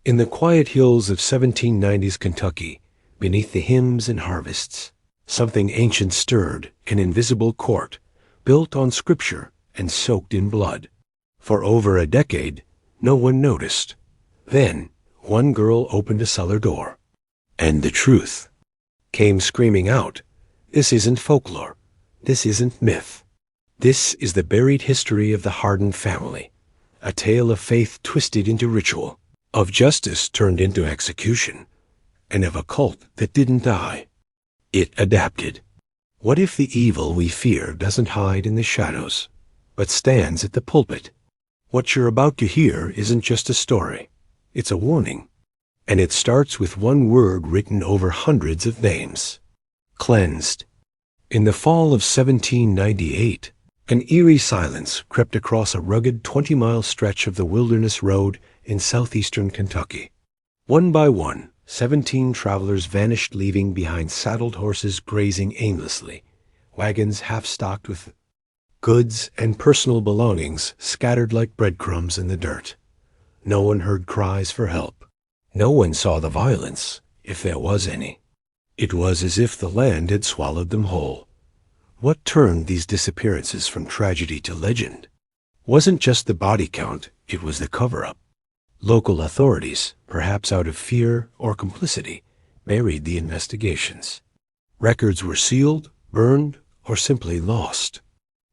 In the quiet hills of 1790s Kentucky, beneath the hymns and harvests, something ancient stirred, an invisible court, built on scripture and soaked in blood. For over a decade, no one noticed. Then, one girl opened a cellar door, and the truth came screaming out. This isn't folklore. This isn't myth. This is the buried history of the Hardin family, a tale of faith twisted into ritual, of justice turned into execution, and of a cult that didn't die. It adapted. What if the evil we fear doesn't hide in the shadows, but stands at the pulpit? What you're about to hear isn't just a story. It's a warning. And it starts with one word written over hundreds of names. Cleansed. In the fall of 1798, an eerie silence crept across a rugged 20-mile stretch of the Wilderness Road in southeastern Kentucky. One by one, 17 travelers vanished, leaving behind saddled horses grazing aimlessly, wagons half-stocked with goods and personal belongings scattered like breadcrumbs in the dirt. No one heard cries for help. No one saw the violence, if there was any. It was as if the land had swallowed them whole. What turned these disappearances from tragedy to legend wasn't just the body count, it was the cover-up. Local authorities, perhaps out of fear or complicity, buried the investigations. Records were sealed, burned, or simply lost.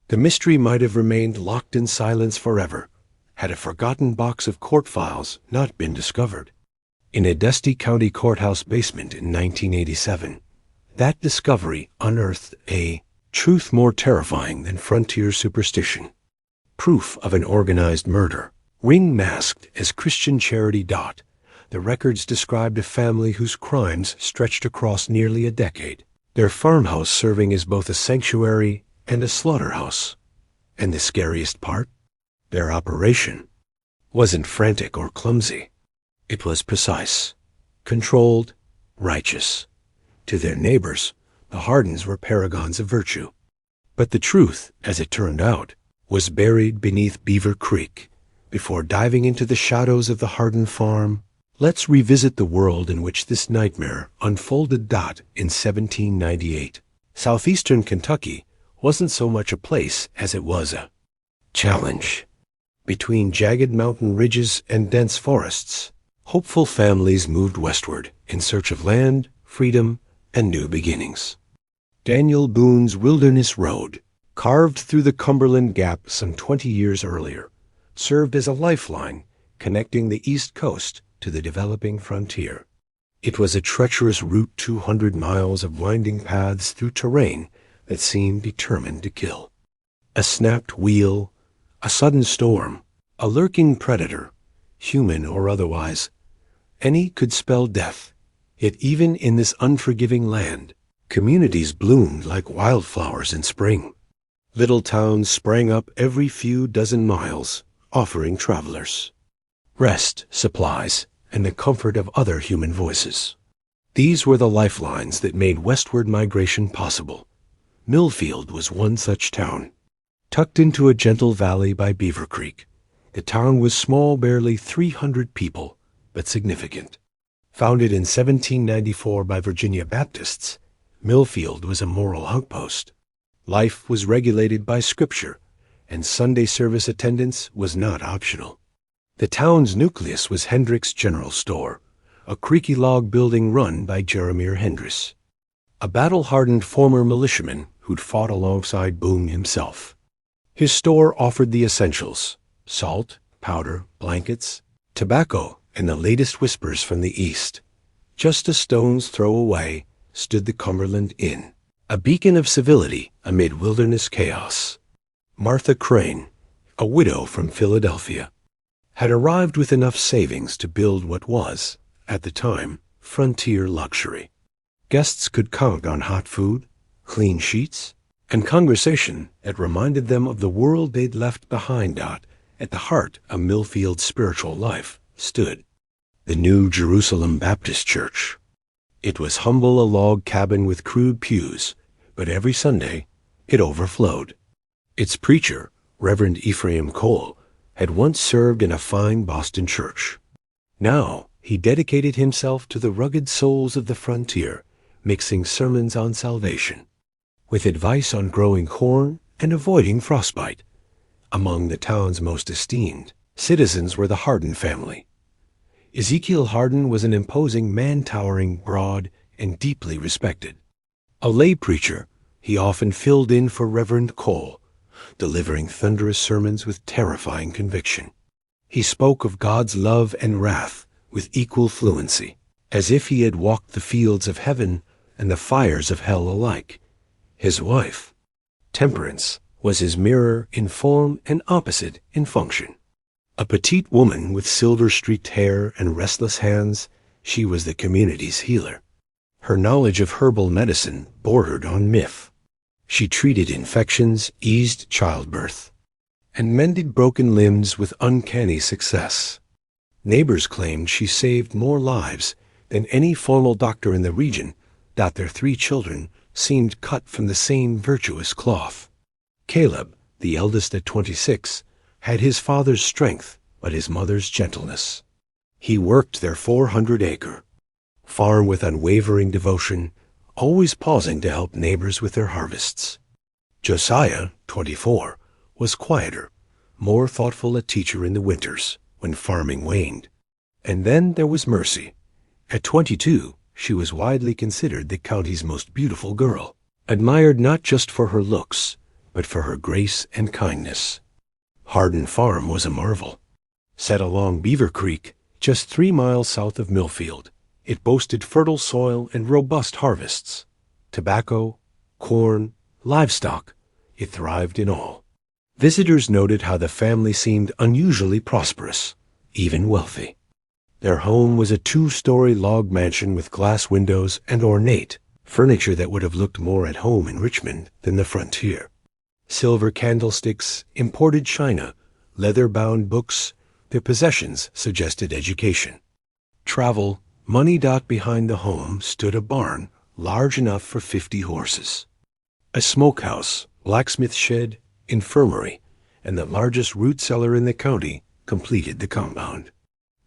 The mystery might have remained locked in silence forever, had a forgotten box of court files not been discovered. In a dusty county courthouse basement in 1987, that discovery unearthed a truth more terrifying than frontier superstition. Proof of an organized murder. Ring-masked as Christian charity Dot, the records described a family whose crimes stretched across nearly a decade, their farmhouse serving as both a sanctuary and a slaughterhouse. And the scariest part? Their operation wasn't frantic or clumsy. It was precise, controlled, righteous. To their neighbors, the Hardens were paragons of virtue. But the truth, as it turned out, was buried beneath Beaver Creek. Before diving into the shadows of the Hardin farm, let's revisit the world in which this nightmare unfolded. In 1798, southeastern Kentucky wasn't so much a place as it was a challenge. Between jagged mountain ridges and dense forests, hopeful families moved westward in search of land, freedom, and new beginnings. Daniel Boone's Wilderness Road, carved through the Cumberland Gap some 20 years earlier, served as a lifeline connecting the East Coast to the developing frontier. It was a treacherous route, 200 miles of winding paths through terrain that seemed determined to kill. A snapped wheel, a sudden storm, a lurking predator, human or otherwise, any could spell death. Yet even in this unforgiving land, communities bloomed like wildflowers in spring. Little towns sprang up every few dozen miles, offering travelers rest, supplies, and the comfort of other human voices. These were the lifelines that made westward migration possible. Millfield was one such town. Tucked into a gentle valley by Beaver Creek, the town was small, barely 300 people, but significant. Founded in 1794 by Virginia Baptists, Millfield was a moral outpost. Life was regulated by Scripture, and Sunday service attendance was not optional. The town's nucleus was Hendrick's General Store, a creaky log building run by Jeremiah Hendricks, a battle-hardened former militiaman who'd fought alongside Boone himself. His store offered the essentials: salt, powder, blankets, tobacco, and the latest whispers from the East. Just a stone's throw away stood the Cumberland Inn, a beacon of civility amid wilderness chaos. Martha Crane, a widow from Philadelphia, had arrived with enough savings to build what was, at the time, frontier luxury. Guests could count on hot food, clean sheets, and conversation that reminded them of the world they'd left behind. At the heart of Millfield's spiritual life stood the New Jerusalem Baptist Church. It was humble, a log cabin with crude pews, but every Sunday it overflowed. Its preacher, Reverend Ephraim Cole, had once served in a fine Boston church. Now He dedicated himself to the rugged souls of the frontier, mixing sermons on salvation with advice on growing corn and avoiding frostbite. Among the town's most esteemed citizens were the Hardin family. Ezekiel Hardin was an imposing man, towering, broad, and deeply respected. A lay preacher, he often filled in for Reverend Cole, delivering thunderous sermons with terrifying conviction. He spoke of God's love and wrath with equal fluency, as if he had walked the fields of heaven and the fires of hell alike. His wife, Temperance, was his mirror in form and opposite in function. A petite woman with silver-streaked hair and restless hands, she was the community's healer. Her knowledge of herbal medicine bordered on myth. She treated infections, eased childbirth, and mended broken limbs with uncanny success. Neighbors claimed she saved more lives than any formal doctor in the region, that their 3 children seemed cut from the same virtuous cloth. Caleb, the eldest at 26, had his father's strength but his mother's gentleness. He worked their 400-acre farm with unwavering devotion, always pausing to help neighbors with their harvests. Josiah, 24, was quieter, more thoughtful, a teacher in the winters when farming waned. And then there was Mercy. At 22, she was widely considered the county's most beautiful girl, admired not just for her looks, but for her grace and kindness. Hardin Farm was a marvel. Set along Beaver Creek, just 3 miles south of Millfield, it boasted fertile soil and robust harvests. Tobacco, corn, livestock, it thrived in all. Visitors noted how the family seemed unusually prosperous, even wealthy. Their home was a 2-story log mansion with glass windows and ornate furniture that would have looked more at home in Richmond than the frontier. Silver candlesticks, imported china, leather-bound books, their possessions suggested education. Travel, money. Behind the home stood a barn large enough for 50 horses. A smokehouse, blacksmith shed, infirmary, and the largest root cellar in the county completed the compound.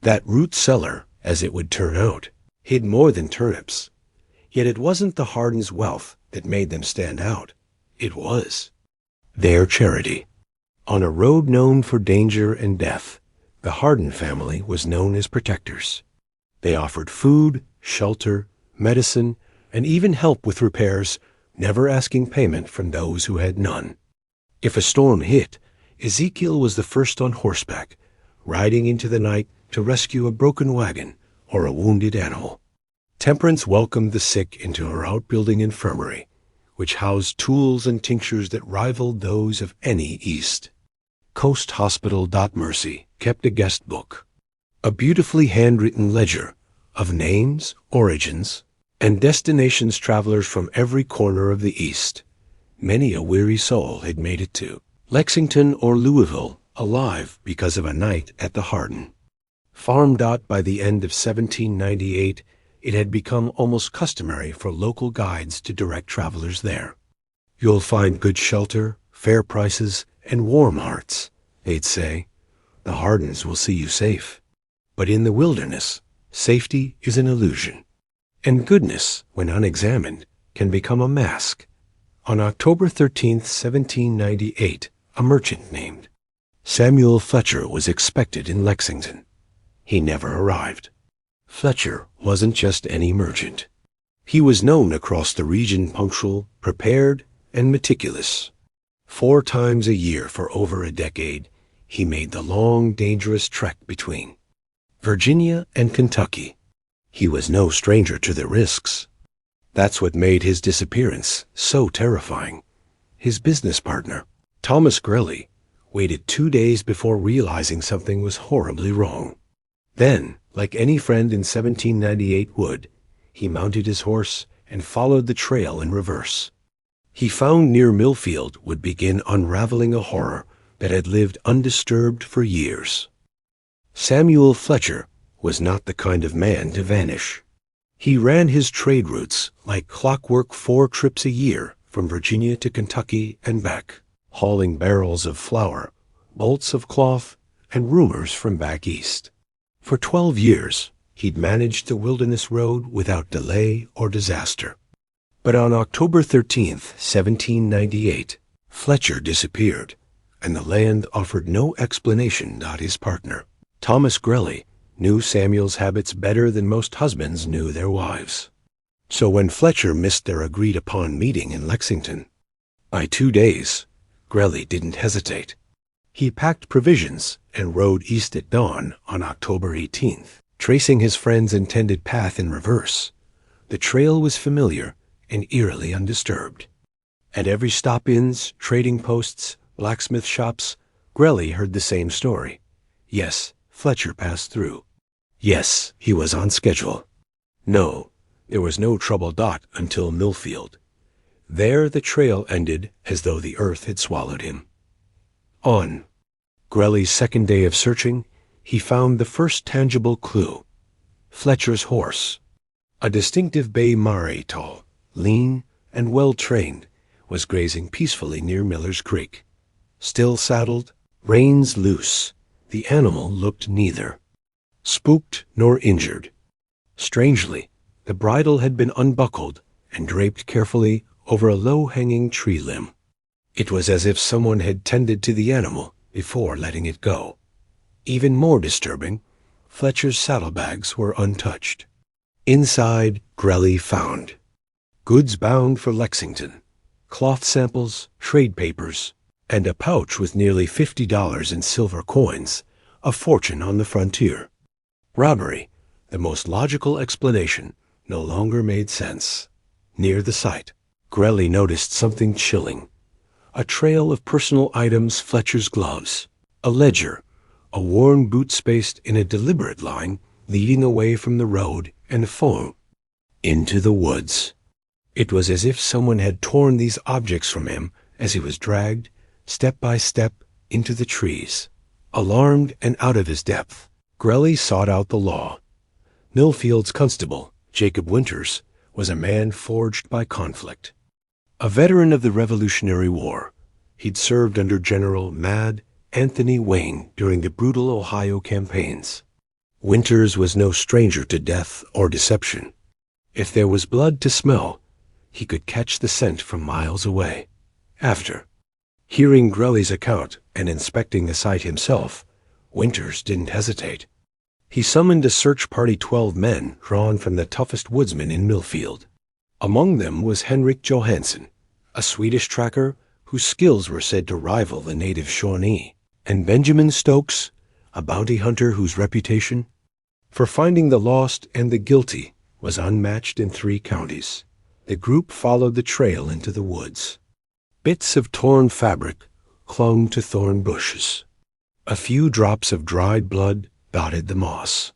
That root cellar, as it would turn out, hid more than turnips. Yet it wasn't the Hardins' wealth that made them stand out. It was their charity. On a road known for danger and death, the Hardin family was known as protectors. They offered food, shelter, medicine, and even help with repairs, never asking payment from those who had none. If a storm hit, Ezekiel was the first on horseback, riding into the night to rescue a broken wagon or a wounded animal. Temperance welcomed the sick into her outbuilding infirmary, which housed tools and tinctures that rivaled those of any East. Coast Hospital. Mercy kept a guest book, a beautifully handwritten ledger of names, origins, and destinations travelers from every corner of the East. Many a weary soul had made it to Lexington or Louisville alive because of a night at the Hardin farm. By the end of 1798, it had become almost customary for local guides to direct travelers there. "You'll find good shelter, fair prices, and warm hearts," they'd say. "The Hardens will see you safe." But in the wilderness, safety is an illusion, and goodness, when unexamined, can become a mask. On October 13th, 1798, a merchant named Samuel Fletcher was expected in Lexington. He never arrived. Fletcher wasn't just any merchant. He was known across the region punctual, prepared, and meticulous. 4 times a year for over a decade, he made the long, dangerous trek between Virginia and Kentucky. He was no stranger to the risks. That's what made his disappearance so terrifying. His business partner, Thomas Greeley, waited 2 days before realizing something was horribly wrong. Then, like any friend in 1798 would, he mounted his horse and followed the trail in reverse. He found near Millfield would begin unraveling a horror that had lived undisturbed for years. Samuel Fletcher was not the kind of man to vanish. He ran his trade routes like clockwork 4 trips a year from Virginia to Kentucky and back, hauling barrels of flour, bolts of cloth, and rumors from back east. For 12 years, He'd managed the wilderness road without delay or disaster. But on October 13th, 1798, Fletcher disappeared, and the land offered no explanation, not his partner. Thomas Grelly knew Samuel's habits better than most husbands knew their wives. So when Fletcher missed their agreed-upon meeting in Lexington, by 2 days, Grelly didn't hesitate. He packed provisions and rode east at dawn on October 18th, tracing his friend's intended path in reverse. The trail was familiar and eerily undisturbed. At every stop-ins, trading posts, blacksmith shops, Grelly heard the same story. Yes, Fletcher passed through. Yes, he was on schedule. No, there was no trouble dot until Millfield. There the trail ended as though the earth had swallowed him. On Grelly's second day of searching, he found the first tangible clue. Fletcher's horse, a distinctive bay Mare tall, lean, and well-trained, was grazing peacefully near Miller's Creek. Still saddled, reins loose, the animal looked neither spooked nor injured. Strangely, the bridle had been unbuckled and draped carefully over a low-hanging tree limb. It was as if someone had tended to the animal before letting it go. Even more disturbing, Fletcher's saddlebags were untouched. Inside, Grelly found goods bound for Lexington, cloth samples, trade papers, and a pouch with nearly $50 in silver coins, a fortune on the frontier. Robbery, the most logical explanation, no longer made sense. Near the site, Grelly noticed something chilling. A trail of personal items, Fletcher's gloves, a ledger, a worn boot spaced in a deliberate line leading away from the road and phone into the woods. It was as if someone had torn these objects from him as he was dragged, step by step, into the trees. Alarmed and out of his depth, Grelly sought out the law. Millfield's constable, Jacob Winters, was a man forged by conflict. A veteran of the Revolutionary War, he'd served under General Mad Anthony Wayne during the brutal Ohio campaigns. Winters was no stranger to death or deception. If there was blood to smell, he could catch the scent from miles away. After hearing Grelly's account and inspecting the site himself, Winters didn't hesitate. He summoned a search party 12 men drawn from the toughest woodsmen in Millfield. Among them was Henrik Johansson, a Swedish tracker whose skills were said to rival the native Shawnee, and Benjamin Stokes, a bounty hunter whose reputation for finding the lost and the guilty was unmatched in 3 counties. The group followed the trail into the woods. Bits of torn fabric clung to thorn bushes. A few drops of dried blood dotted the moss.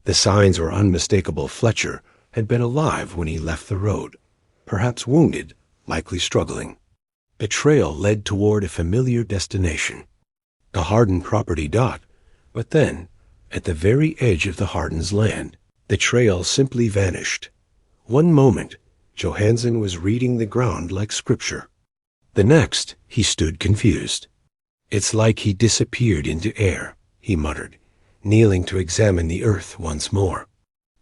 The signs were unmistakable. Fletcher had been alive when he left the road, perhaps wounded, likely struggling. The trail led toward a familiar destination, the Hardin property dot, but then, at the very edge of the Hardens' land, the trail simply vanished. One moment, Johansson was reading the ground like scripture. The next, he stood confused. "It's like he disappeared into air," he muttered, kneeling to examine the earth once more.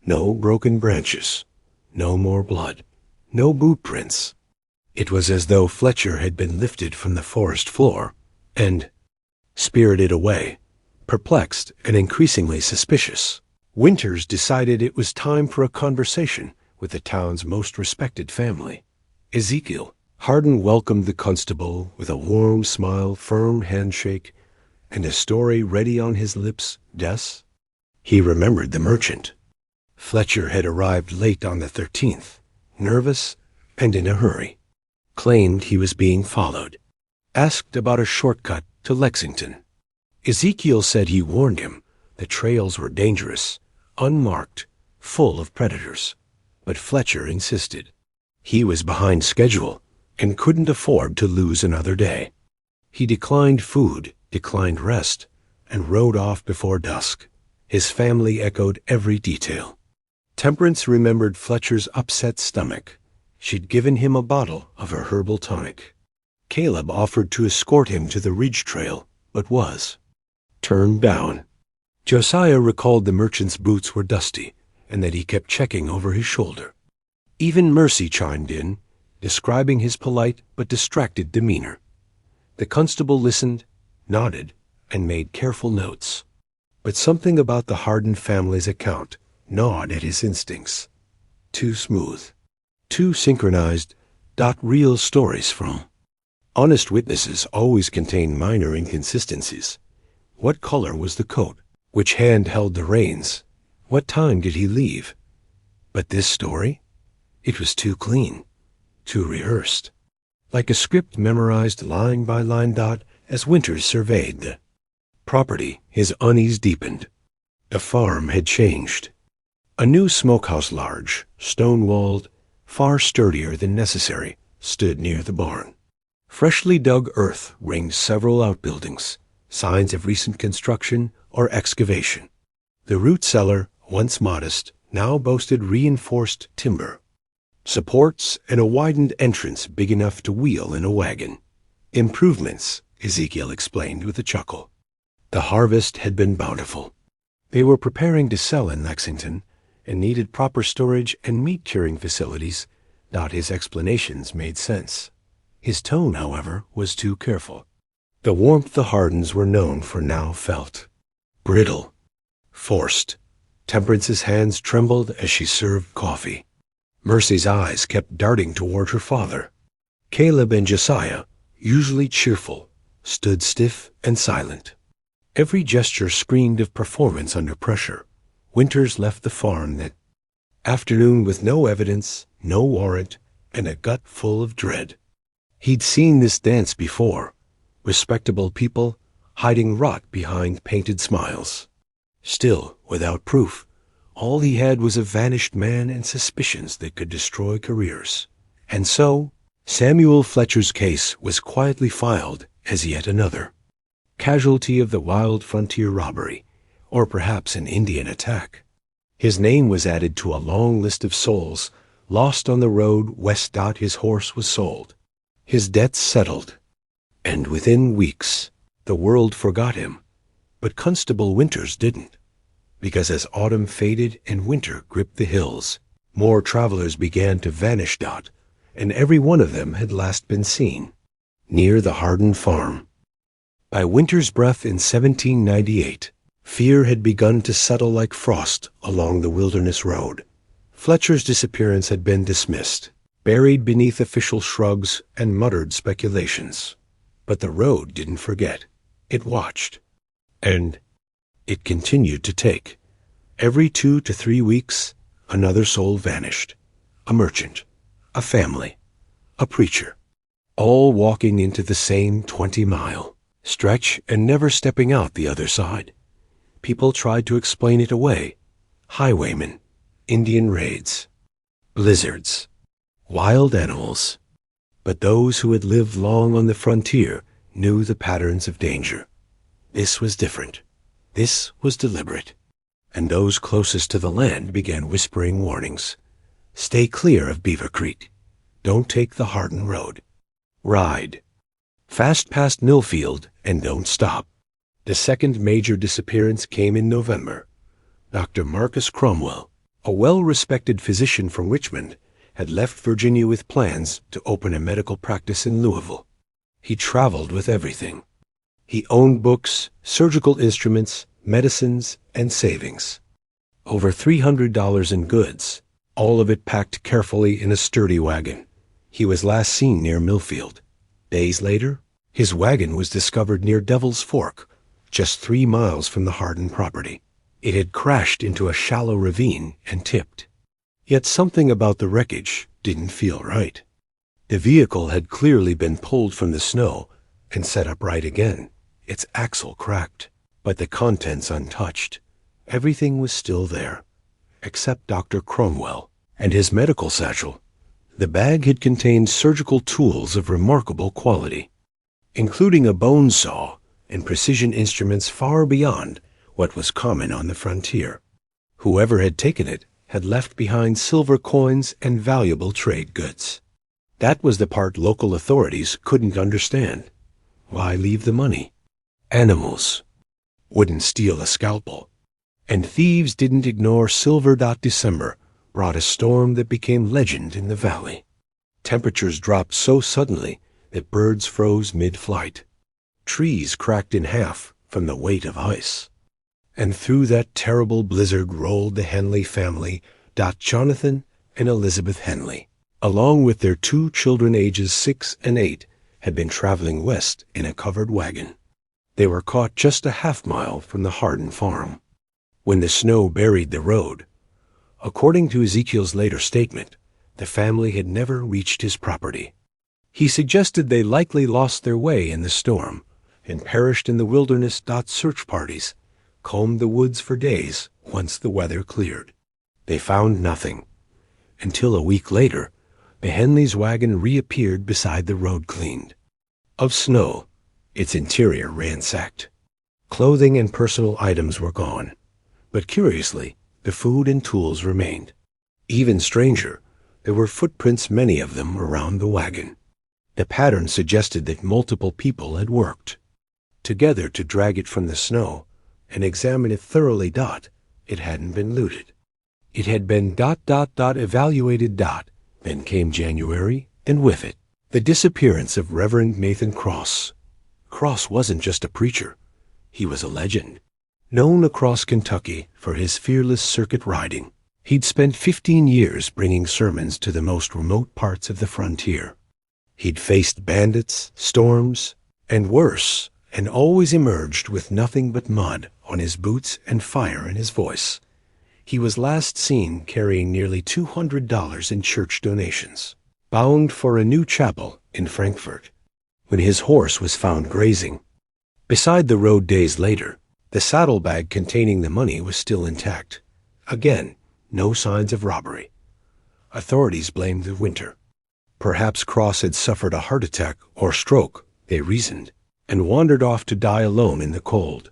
No broken branches, no more blood, no boot prints. It was as though Fletcher had been lifted from the forest floor and spirited away. Perplexed and increasingly suspicious, Winters decided it was time for a conversation with the town's most respected family. Ezekiel. Hardin welcomed the constable with a warm smile, firm handshake, and a story ready on his lips. Des? He remembered the merchant. Fletcher had arrived late on the 13th, nervous and in a hurry. Claimed he was being followed. Asked about a shortcut to Lexington. Ezekiel said he warned him the trails were dangerous, unmarked, full of predators. But Fletcher insisted. He was behind schedule and couldn't afford to lose another day. He declined food, declined rest, and rode off before dusk. His family echoed every detail. Temperance remembered Fletcher's upset stomach. She'd given him a bottle of her herbal tonic. Caleb offered to escort him to the ridge trail, but was turned down. Josiah recalled the merchant's boots were dusty and that he kept checking over his shoulder. Even Mercy chimed in, describing his polite but distracted demeanor. The constable listened, nodded, and made careful notes. But something about the Hardin family's account gnawed at his instincts. Too smooth. Too synchronized. Real stories from. Honest witnesses always contain minor inconsistencies. What color was the coat? Which hand held the reins? What time did he leave? But this story? It was too clean. Too rehearsed. Like a script memorized line by line. As Winters surveyed the property, his unease deepened. The farm had changed. A new smokehouse, large, stone-walled, far sturdier than necessary, stood near the barn. Freshly dug earth ringed several outbuildings, signs of recent construction or excavation. The root cellar, once modest, now boasted reinforced timber, supports, and a widened entrance big enough to wheel in a wagon. Improvements, Ezekiel explained with a chuckle. The harvest had been bountiful. They were preparing to sell in Lexington and needed proper storage and meat curing facilities. His explanations made sense. His tone, however, was too careful. The warmth the Hardens were known for now felt. Brittle. Forced. Temperance's hands trembled as she served coffee. Mercy's eyes kept darting toward her father. Caleb and Josiah, usually cheerful, stood stiff and silent. Every gesture screamed of performance under pressure. Winters left the farm that afternoon with no evidence, no warrant, and a gut full of dread. He'd seen this dance before. Respectable people hiding rot behind painted smiles. Still, without proof, all he had was a vanished man and suspicions that could destroy careers. And so, Samuel Fletcher's case was quietly filed as yet another casualty of the wild frontier robbery, or perhaps an Indian attack. His name was added to a long list of souls lost on the road west. His horse was sold, his debts settled, and within weeks the world forgot him. But Constable Winters didn't, because as autumn faded and winter gripped the hills, more travelers began to vanish. And every one of them had last been seen near the Hardin farm. By winter's breath in 1798, fear had begun to settle like frost along the wilderness road. Fletcher's disappearance had been dismissed, buried beneath official shrugs and muttered speculations. But the road didn't forget. It watched. And it continued to take. Every 2 to 3 weeks, another soul vanished. A merchant, a family, a preacher, all walking into the same 20-mile stretch and never stepping out the other side. People tried to explain it away. Highwaymen, Indian raids, blizzards, wild animals. But those who had lived long on the frontier knew the patterns of danger. This was different. This was deliberate. And those closest to the land began whispering warnings. Stay clear of Beaver Creek. Don't take the Hardin Road. Ride fast past Millfield and don't stop. The second major disappearance came in November. Dr. Marcus Cromwell, a well-respected physician from Richmond, had left Virginia with plans to open a medical practice in Louisville. He traveled with everything. He owned books, surgical instruments, medicines, and savings. Over $300 in goods, all of it packed carefully in a sturdy wagon. He was last seen near Millfield. Days later, his wagon was discovered near Devil's Fork, just 3 miles from the Hardin property. It had crashed into a shallow ravine and tipped. Yet something about the wreckage didn't feel right. The vehicle had clearly been pulled from the snow and set upright again, its axle cracked, but the contents untouched. Everything was still there, except Dr. Cromwell and his medical satchel. The bag had contained surgical tools of remarkable quality, including a bone saw and precision instruments far beyond what was common on the frontier. Whoever had taken it had left behind silver coins and valuable trade goods. That was the part local authorities couldn't understand. Why leave the money? Animals wouldn't steal a scalpel, And thieves didn't ignore Silver December brought a storm that became legend in the valley. Temperatures dropped so suddenly that birds froze mid-flight. Trees cracked in half from the weight of ice. And through that terrible blizzard rolled the Henley family, Jonathan and Elizabeth Henley, along with their 2 children ages 6 and 8, had been traveling west in a covered wagon. They were caught just a half-mile from the Hardin farm, when the snow buried the road. According to Ezekiel's later statement, the family had never reached his property. He suggested they likely lost their way in the storm and perished in the wilderness. Search parties combed the woods for days once the weather cleared. They found nothing, until a week later, the Henley's wagon reappeared beside the road cleaned of snow, its interior ransacked. Clothing and personal items were gone, but curiously, the food and tools remained. Even stranger, there were footprints, many of them around the wagon. The pattern suggested that multiple people had worked together to drag it from the snow and examine it thoroughly. It hadn't been looted. It had been evaluated. Then came January, and with it, the disappearance of Reverend Nathan Cross. Cross wasn't just a preacher. He was a legend, known across Kentucky for his fearless circuit riding. He'd spent 15 years bringing sermons to the most remote parts of the frontier. He'd faced bandits, storms, and worse, and always emerged with nothing but mud on his boots and fire in his voice. He was last seen carrying nearly $200 in church donations, bound for a new chapel in Frankfort, when his horse was found grazing beside the road days later. The saddlebag containing the money was still intact. Again, no signs of robbery. Authorities blamed the winter. Perhaps Cross had suffered a heart attack or stroke, they reasoned, and wandered off to die alone in the cold.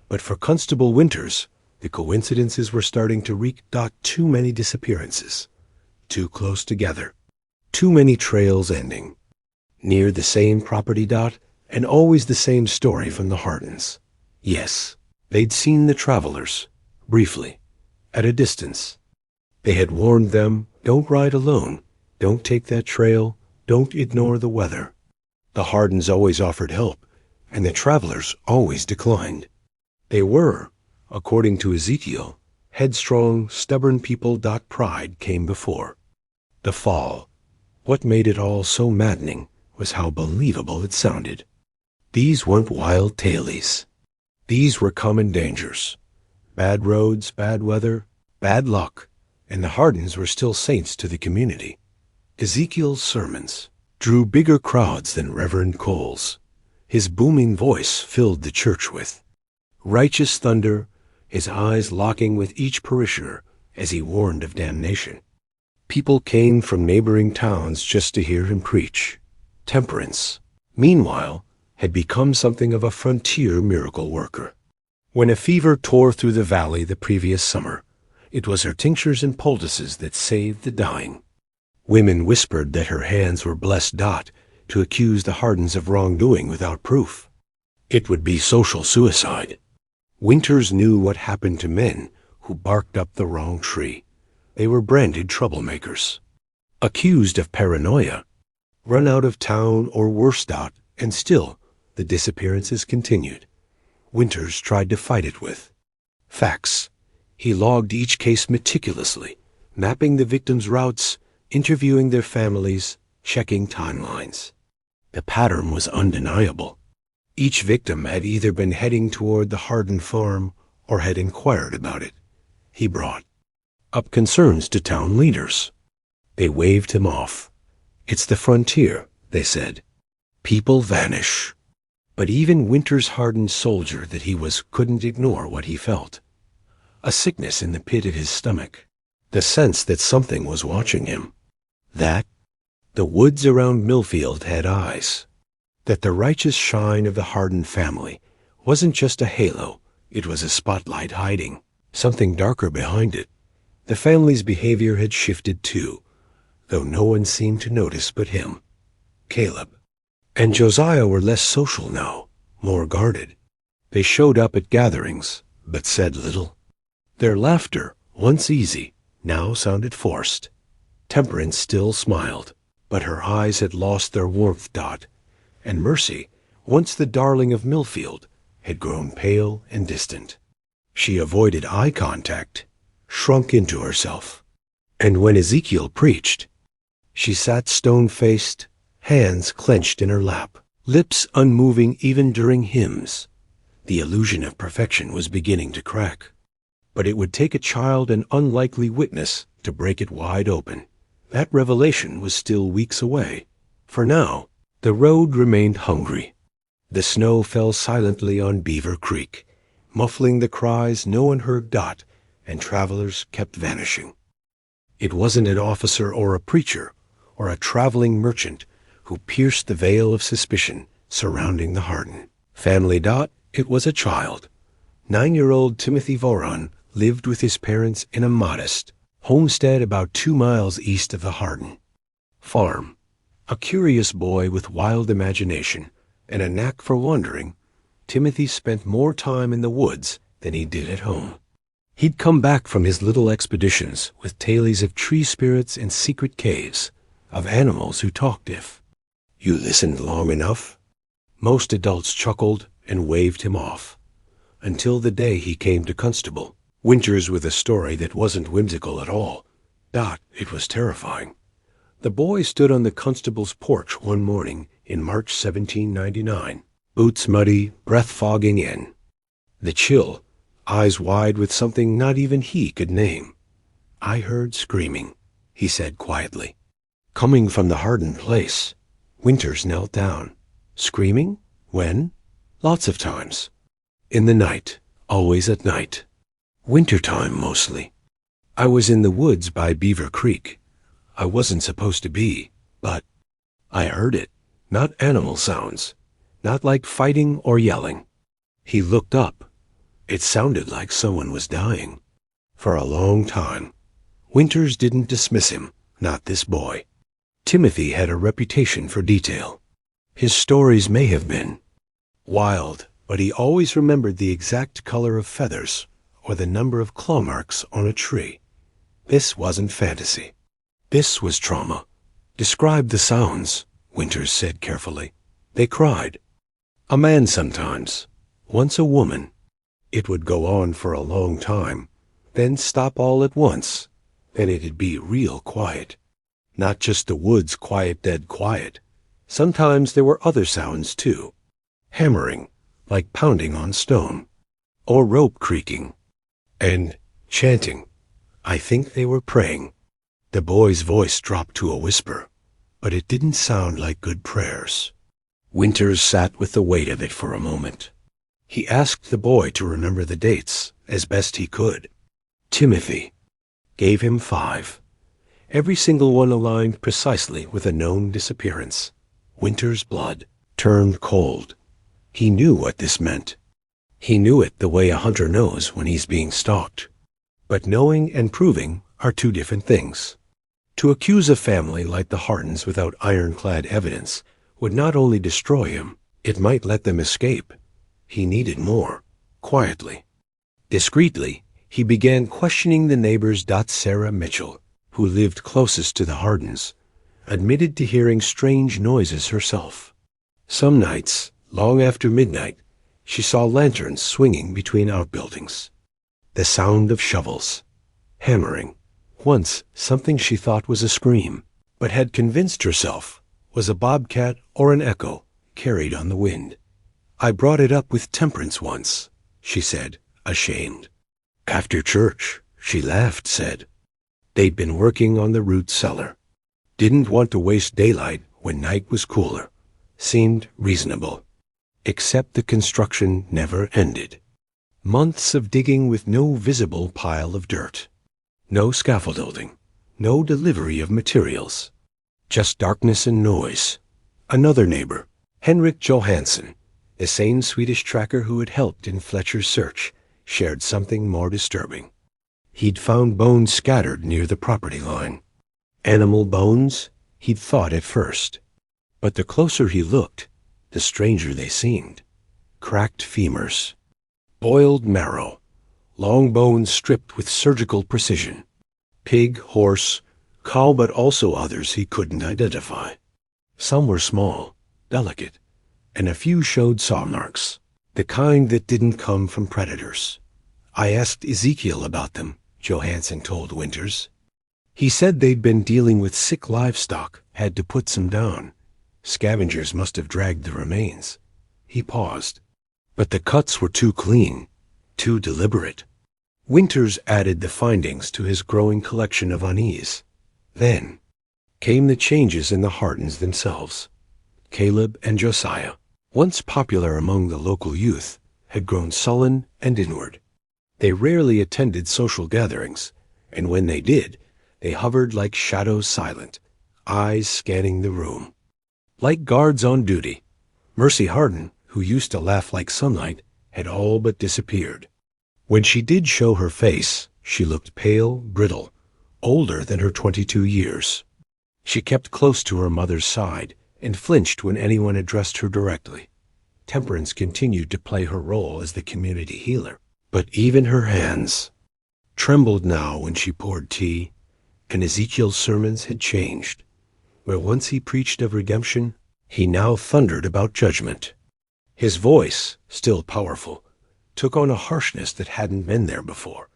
But for Constable Winters, the coincidences were starting to reek. Too many disappearances, too close together, too many trails ending near the same property. And always the same story from the Hardens. Yes, they'd seen the travelers, briefly, at a distance. They had warned them, don't ride alone, don't take that trail, don't ignore the weather. The Hardens always offered help, and the travelers always declined. They were, according to Ezekiel, headstrong, stubborn people. Pride came before the fall. What made it all so maddening was how believable it sounded. These weren't wild tales. These were common dangers. Bad roads, bad weather, bad luck, and the Hardens were still saints to the community. Ezekiel's sermons drew bigger crowds than Reverend Cole's. His booming voice filled the church with righteous thunder, his eyes locking with each parishioner as he warned of damnation. People came from neighboring towns just to hear him preach. Temperance, meanwhile, had become something of a frontier miracle worker. When a fever tore through the valley the previous summer, it was her tinctures and poultices that saved the dying. Women whispered that her hands were blessed. To accuse the Hardens of wrongdoing without proof. It would be social suicide. Winters knew what happened to men who barked up the wrong tree. They were branded troublemakers, accused of paranoia, run out of town or worse. And still, the disappearances continued. Winters tried to fight it with facts. He logged each case meticulously, mapping the victims' routes, interviewing their families, checking timelines. The pattern was undeniable. Each victim had either been heading toward the Hardin farm or had inquired about it. He brought up concerns to town leaders. They waved him off. It's the frontier, they said. People vanish. But even Winter's hardened soldier that he was couldn't ignore what he felt. A sickness in the pit of his stomach. The sense that something was watching him. That the woods around Millfield had eyes. That the righteous shine of the Hardin family wasn't just a halo, it was a spotlight hiding something darker behind it. The family's behavior had shifted too, though no one seemed to notice but him. Caleb and Josiah were less social now, more guarded. They showed up at gatherings, but said little. Their laughter, once easy, now sounded forced. Temperance still smiled, but her eyes had lost their warmth. And Mercy, once the darling of Millfield, had grown pale and distant. She avoided eye contact, shrunk into herself. And when Ezekiel preached, she sat stone-faced, hands clenched in her lap, lips unmoving even during hymns. The illusion of perfection was beginning to crack. But it would take a child and unlikely witness to break it wide open. That revelation was still weeks away. For now, the road remained hungry. The snow fell silently on Beaver Creek, muffling the cries no one heard. And travelers kept vanishing. It wasn't an officer or a preacher or a traveling merchant who pierced the veil of suspicion surrounding the Hardin family. It was a child. 9-year-old Timothy Voron lived with his parents in a modest homestead about 2 miles east of the Hardin farm. A curious boy with wild imagination and a knack for wandering, Timothy spent more time in the woods than he did at home. He'd come back from his little expeditions with tales of tree spirits and secret caves, of animals who talked if you listened long enough. Most adults chuckled and waved him off, until the day he came to Constable Winters with a story that wasn't whimsical at all. It was terrifying. The boy stood on the constable's porch one morning in March 1799, boots muddy, breath fogging in. The chill, eyes wide with something not even he could name. "I heard screaming," he said quietly. "Coming from the Hardin place." Winters knelt down. "Screaming? When?" "Lots of times. In the night. Always at night. Wintertime mostly. I was in the woods by Beaver Creek. I wasn't supposed to be, but I heard it. Not animal sounds. Not like fighting or yelling." He looked up. It sounded like someone was dying. For a long time. Winters didn't dismiss him, not this boy. Timothy had a reputation for detail. His stories may have been wild, but he always remembered the exact color of feathers or the number of claw marks on a tree. This wasn't fantasy. This was trauma. "Describe the sounds," Winters said carefully. "They cried. A man sometimes. Once a woman. It would go on for a long time, then stop all at once. Then it'd be real quiet. Not just the woods quiet, dead quiet. Sometimes there were other sounds too. Hammering, like pounding on stone. Or rope creaking. And chanting. I think they were praying." The boy's voice dropped to a whisper, but it didn't sound like good prayers. Winters sat with the weight of it for a moment. He asked the boy to remember the dates as best he could. Timothy gave him 5. Every single one aligned precisely with a known disappearance. Winters' blood turned cold. He knew what this meant. He knew it the way a hunter knows when he's being stalked. But knowing and proving are two different things. To accuse a family like the Hardens without ironclad evidence would not only destroy him, it might let them escape. He needed more. Quietly, discreetly, he began questioning the neighbors. Sarah Mitchell, who lived closest to the Hardens, admitted to hearing strange noises herself. Some nights, long after midnight, she saw lanterns swinging between outbuildings. The sound of shovels. Hammering. Once something she thought was a scream, but had convinced herself was a bobcat or an echo carried on the wind. "I brought it up with Temperance once," she said, ashamed. "After church," she laughed, said. They'd been working on the root cellar. Didn't want to waste daylight when night was cooler. Seemed reasonable. Except the construction never ended. Months of digging with no visible pile of dirt. No scaffolding. No delivery of materials. Just darkness and noise. Another neighbor, Henrik Johansson, the same Swedish tracker who had helped in Fletcher's search, shared something more disturbing. He'd found bones scattered near the property line. Animal bones, he'd thought at first. But the closer he looked, the stranger they seemed. Cracked femurs. Boiled marrow. long bones stripped with surgical precision. Pig, horse, cow, but also others he couldn't identify. Some were small, delicate, and a few showed saw marks, the kind that didn't come from predators. I asked Ezekiel about them, Johansson told Winters. He said they'd been dealing with sick livestock, had to put some down. Scavengers must have dragged the remains. He paused. But the cuts were too clean, too deliberate. Winters added the findings to his growing collection of unease. Then came the changes in the Hardens themselves. Caleb and Josiah, once popular among the local youth, had grown sullen and inward. They rarely attended social gatherings, and when they did, they hovered like shadows silent, eyes scanning the room. Like guards on duty, Mercy Hardin, who used to laugh like sunlight, had all but disappeared. When she did show her face, she looked pale, brittle, older than her 22 years. She kept close to her mother's side and flinched when anyone addressed her directly. Temperance continued to play her role as the community healer, but even her hands trembled now when she poured tea, and Ezekiel's sermons had changed. Where once he preached of redemption, he now thundered about judgment. His voice, still powerful, took on a harshness that hadn't been there before.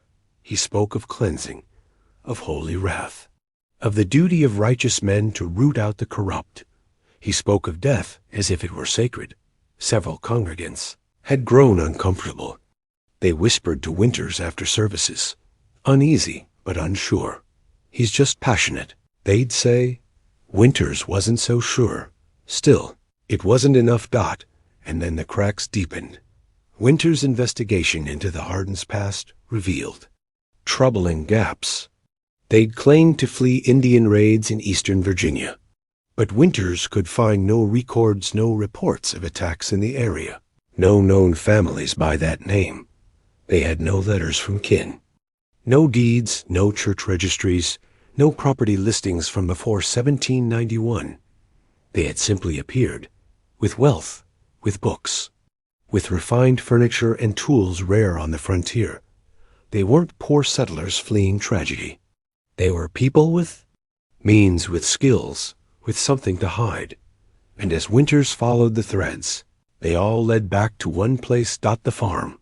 He spoke of cleansing, of holy wrath, of the duty of righteous men to root out the corrupt. He spoke of death as if it were sacred. Several congregants had grown uncomfortable. They whispered to Winters after services, uneasy but unsure. "He's just passionate," they'd say. Winters wasn't so sure. Still, it wasn't enough. And then the cracks deepened. Winters' investigation into the Hardens' past revealed troubling gaps. They'd claimed to flee Indian raids in eastern Virginia, but Winters could find no records, no reports of attacks in the area. No known families by that name. They had no letters from kin. No deeds, no church registries, no property listings from before 1791. They had simply appeared, with wealth, with books, with refined furniture and tools rare on the frontier. They weren't poor settlers fleeing tragedy. They were people with means, with skills, with something to hide. And as Winters followed the threads, they all led back to one place, the farm.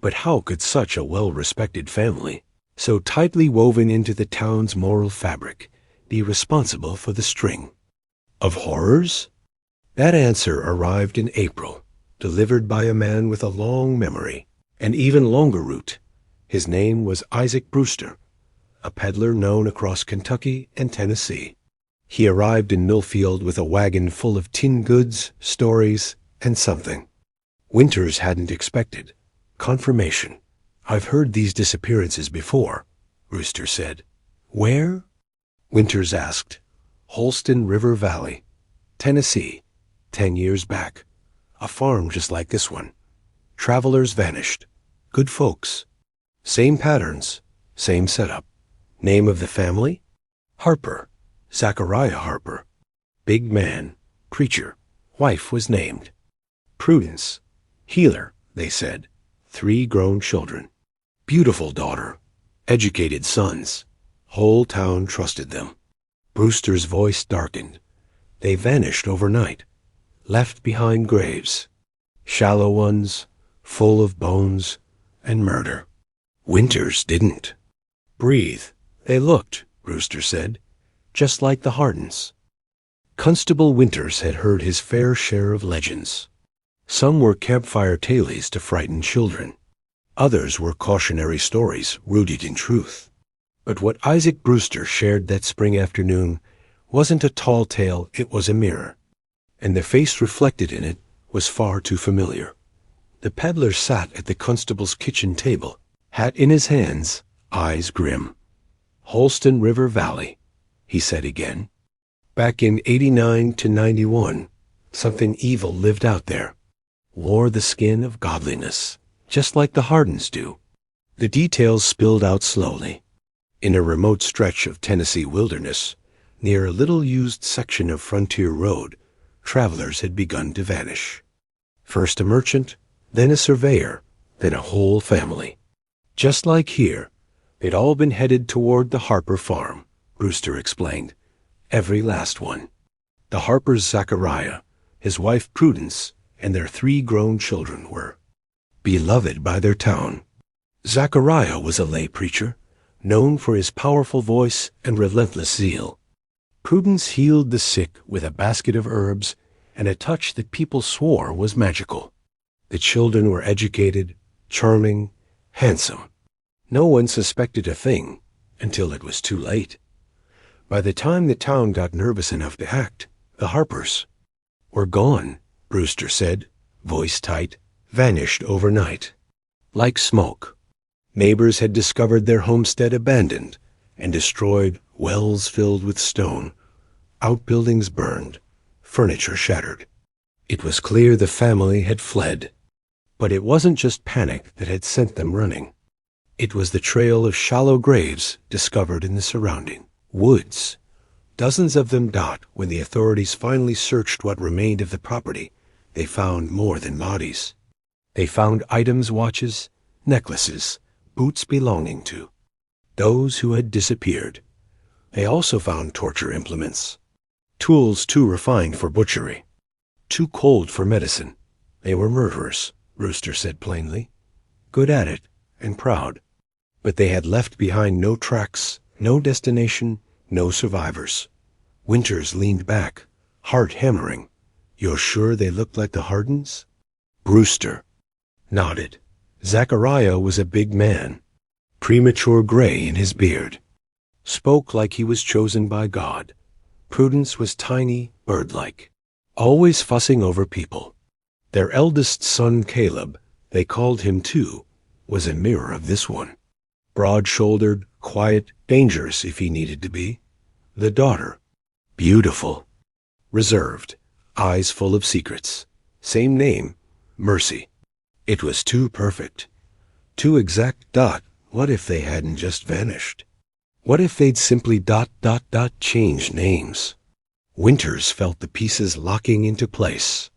But how could such a well-respected family, so tightly woven into the town's moral fabric, be responsible for the string of horrors? That answer arrived in April, delivered by a man with a long memory, an even longer route. His name was Isaac Brewster, a peddler known across Kentucky and Tennessee. He arrived in Millfield with a wagon full of tin goods, stories, and something Winters hadn't expected. Confirmation. "I've heard these disappearances before," Brewster said. "Where?" Winters asked. "Holston River Valley, Tennessee, 10 years back. A farm just like this one. Travelers vanished. Good folks. Same patterns, same setup. Name of the family? Harper. Zachariah Harper. Big man, preacher. Wife was named Prudence. Healer, they said. 3 grown children. Beautiful daughter. Educated sons. Whole town trusted them." Brewster's voice darkened. "They vanished overnight. Left behind graves. Shallow ones, full of bones and murder. Winters didn't breathe. They looked," Brewster said, "just like the Hardens." Constable Winters had heard his fair share of legends. Some were campfire tales to frighten children. Others were cautionary stories rooted in truth. But what Isaac Brewster shared that spring afternoon wasn't a tall tale, it was a mirror. And the face reflected in it was far too familiar. The peddler sat at the constable's kitchen table, hat in his hands, eyes grim. "Holston River Valley," he said again. "Back in 89 to 91, something evil lived out there. Wore the skin of godliness, just like the Hardens do." The details spilled out slowly. In a remote stretch of Tennessee wilderness, near a little-used section of frontier road, travelers had begun to vanish. First a merchant, then a surveyor, then a whole family. Just like here, they'd all been headed toward the Harper farm, Brewster explained. Every last one. The Harpers Zachariah, his wife Prudence, and their 3 grown children were beloved by their town. Zachariah was a lay preacher, known for his powerful voice and relentless zeal. Prudence healed the sick with a basket of herbs and a touch that people swore was magical. The children were educated, charming, handsome. No one suspected a thing until it was too late. By the time the town got nervous enough to act, the Harpers were gone, Brewster said, voice tight, vanished overnight. Like smoke. Neighbors had discovered their homestead abandoned and destroyed, wells filled with stone, outbuildings burned, furniture shattered. It was clear the family had fled. But it wasn't just panic that had sent them running. It was the trail of shallow graves discovered in the surrounding woods. Dozens of them. When the authorities finally searched what remained of the property, they found more than bodies. They found items, watches, necklaces, boots belonging to those who had disappeared. They also found torture implements, tools too refined for butchery, too cold for medicine. They were murderers, Brewster said plainly, good at it and proud. But they had left behind no tracks, no destination, no survivors. Winters leaned back, heart hammering. You're sure they looked like the Hardens? Brewster nodded. Zachariah was a big man, premature gray in his beard. Spoke like he was chosen by God. Prudence was tiny, bird-like, always fussing over people. Their eldest son, Caleb, they called him too, was a mirror of this one. Broad-shouldered, quiet, dangerous if he needed to be. The daughter, beautiful, reserved, eyes full of secrets. Same name, Mercy. It was too perfect, too exact. What if they hadn't just vanished? What if they'd simply changed names? Winters felt the pieces locking into place.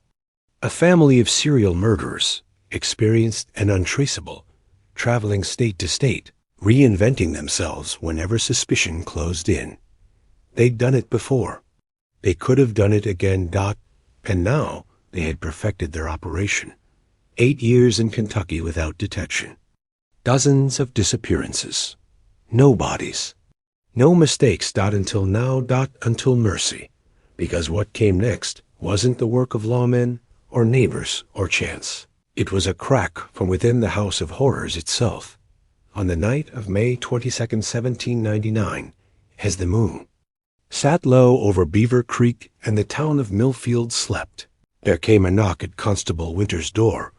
A family of serial murderers, experienced and untraceable, traveling state to state, reinventing themselves whenever suspicion closed in. They'd done it before. They could have done it again. And now they had perfected their operation. 8 years in Kentucky without detection. Dozens of disappearances. No bodies. No mistakes. Until now. Until Mercy. Because what came next wasn't the work of lawmen or neighbors or chance. It was a crack from within the House of Horrors itself. On the night of May 22nd, 1799, as the moon sat low over Beaver Creek and the town of Millfield slept, there came a knock at Constable Winter's door.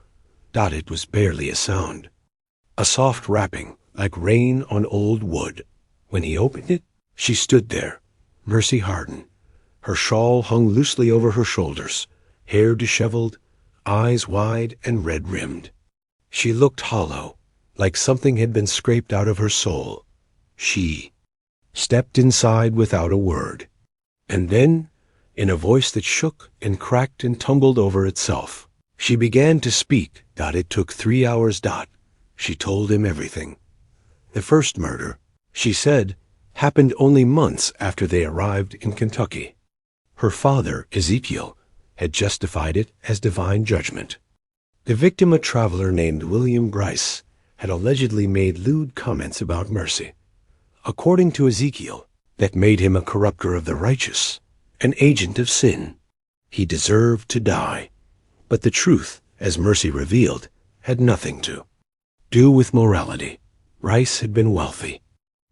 It was barely a sound. A soft rapping, like rain on old wood. When he opened it, she stood there, Mercy Hardin. Her shawl hung loosely over her shoulders, hair disheveled, eyes wide and red-rimmed. She looked hollow, like something had been scraped out of her soul. She stepped inside without a word. And then, in a voice that shook and cracked and tumbled over itself, she began to speak. It took 3 hours. She told him everything. The first murder, she said, happened only months after they arrived in Kentucky. Her father, Ezekiel, had justified it as divine judgment. The victim, a traveler named William Bryce, had allegedly made lewd comments about Mercy. According to Ezekiel, that made him a corrupter of the righteous, an agent of sin. He deserved to die. But the truth, as Mercy revealed, had nothing to do with morality. Bryce had been wealthy.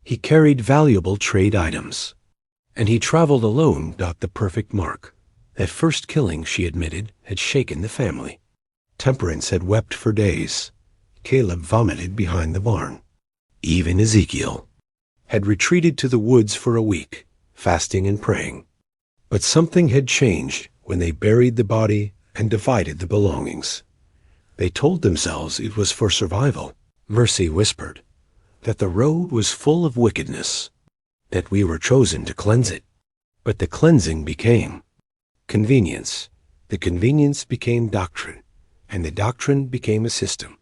He carried valuable trade items. And he traveled alone. The perfect mark. That first killing, she admitted, had shaken the family. Temperance had wept for days. Caleb vomited behind the barn. Even Ezekiel had retreated to the woods for a week, fasting and praying. But something had changed when they buried the body and divided the belongings. They told themselves it was for survival. Mercy whispered that the road was full of wickedness, that we were chosen to cleanse it. But the cleansing became convenience. The convenience became doctrine, and the doctrine became a system.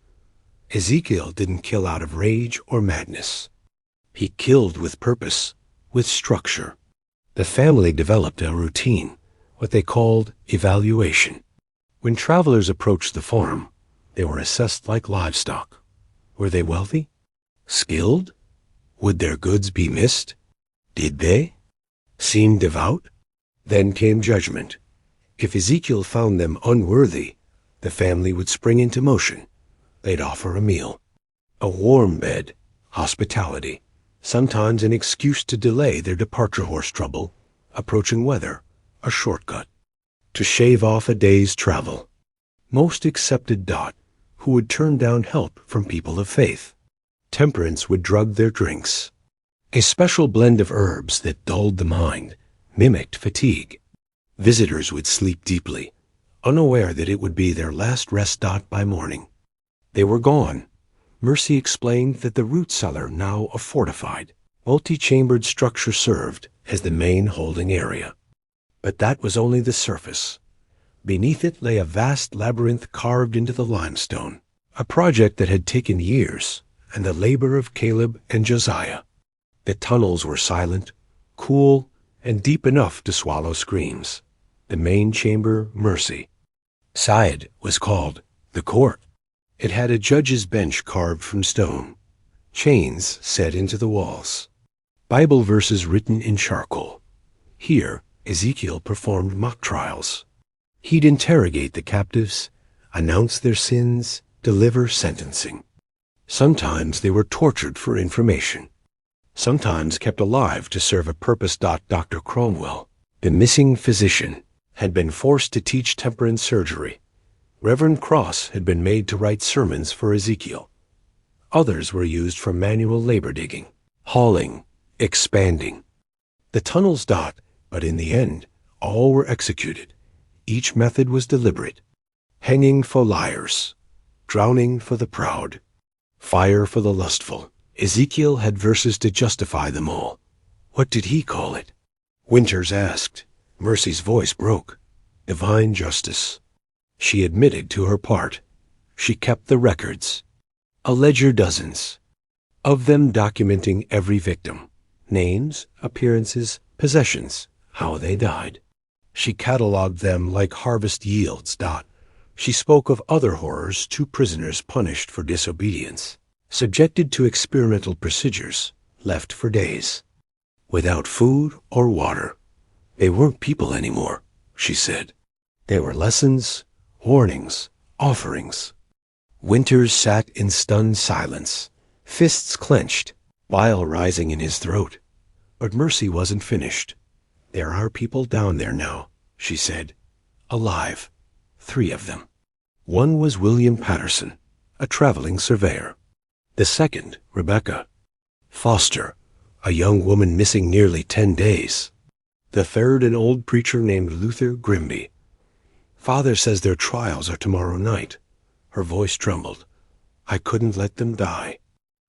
Ezekiel didn't kill out of rage or madness. He killed with purpose, with structure. The family developed a routine, what they called evaluation. When travelers approached the farm, they were assessed like livestock. Were they wealthy? Skilled? Would their goods be missed? Did they seem devout? Then came judgment. If Ezekiel found them unworthy, the family would spring into motion. They'd offer a meal, a warm bed, hospitality, sometimes an excuse to delay their departure horse trouble, approaching weather, a shortcut, to shave off a day's travel. Most accepted Dot, who would turn down help from people of faith. Temperance would drug their drinks. A special blend of herbs that dulled the mind, mimicked fatigue. Visitors would sleep deeply, unaware that it would be their last rest stop by morning. They were gone. Mercy explained that the root cellar, now a fortified, multi-chambered structure, served as the main holding area. But that was only the surface. Beneath it lay a vast labyrinth carved into the limestone, a project that had taken years and the labor of Caleb and Josiah. The tunnels were silent, cool, and deep enough to swallow screams. The main chamber, Mercy. Side was called the court. It had a judge's bench carved from stone, chains set into the walls, Bible verses written in charcoal. Here, Ezekiel performed mock trials. He'd interrogate the captives, announce their sins, deliver sentencing. Sometimes they were tortured for information, sometimes kept alive to serve a purpose. Dr. Cromwell, the missing physician, had been forced to teach temperance surgery. Reverend Cross had been made to write sermons for Ezekiel. Others were used for manual labor digging, hauling, expanding. The tunnels. But in the end, all were executed. Each method was deliberate. Hanging for liars, drowning for the proud, fire for the lustful. Ezekiel had verses to justify them all. What did he call it? Winters asked. Mercy's voice broke. Divine justice. She admitted to her part. She kept the records. A ledger, dozens of them, documenting every victim. Names, appearances, possessions, how they died. She cataloged them like harvest yields. She spoke of other horrors: 2 prisoners punished for disobedience, subjected to experimental procedures, left for days, without food or water. They weren't people anymore, she said. They were lessons, warnings, offerings. Winters sat in stunned silence, fists clenched, bile rising in his throat. But Mercy wasn't finished. There are people down there now, she said. Alive. 3 of them. One was William Patterson, a traveling surveyor. The second, Rebecca Foster, a young woman missing nearly 10 days. The third, an old preacher named Luther Grimby. Father says their trials are tomorrow night. Her voice trembled. I couldn't let them die.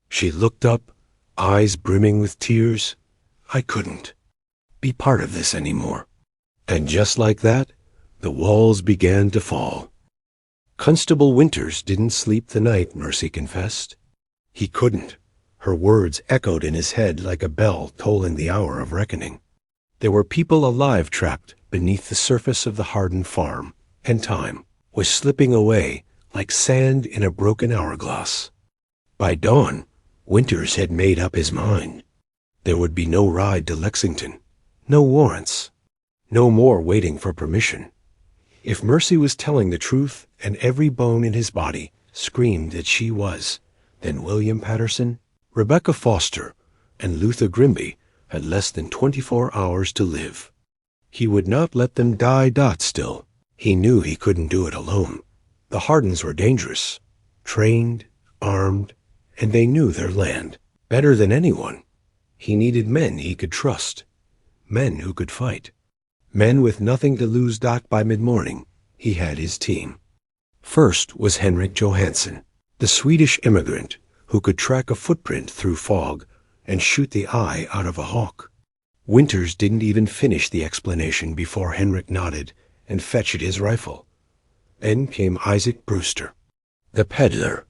She looked up, eyes brimming with tears. I couldn't be part of this anymore. And just like that, the walls began to fall. Constable Winters didn't sleep the night, Mercy confessed. He couldn't. Her words echoed in his head like a bell tolling the hour of reckoning. There were people alive trapped beneath the surface of the Hardin farm, and time was slipping away like sand in a broken hourglass. By dawn, Winters had made up his mind. There would be no ride to Lexington, no warrants, no more waiting for permission. If Mercy was telling the truth and every bone in his body screamed that she was, then William Patterson, Rebecca Foster, and Luther Grimby had less than 24 hours to live. He would not let them die. Still, he knew he couldn't do it alone. The Hardens were dangerous, trained, armed, and they knew their land better than anyone. He needed men he could trust, men who could fight, men with nothing to lose. By mid-morning, he had his team. First was Henrik Johansson, the Swedish immigrant who could track a footprint through fog and shoot the eye out of a hawk. Winters didn't even finish the explanation before Henrik nodded and fetched his rifle. Then came Isaac Brewster, the peddler,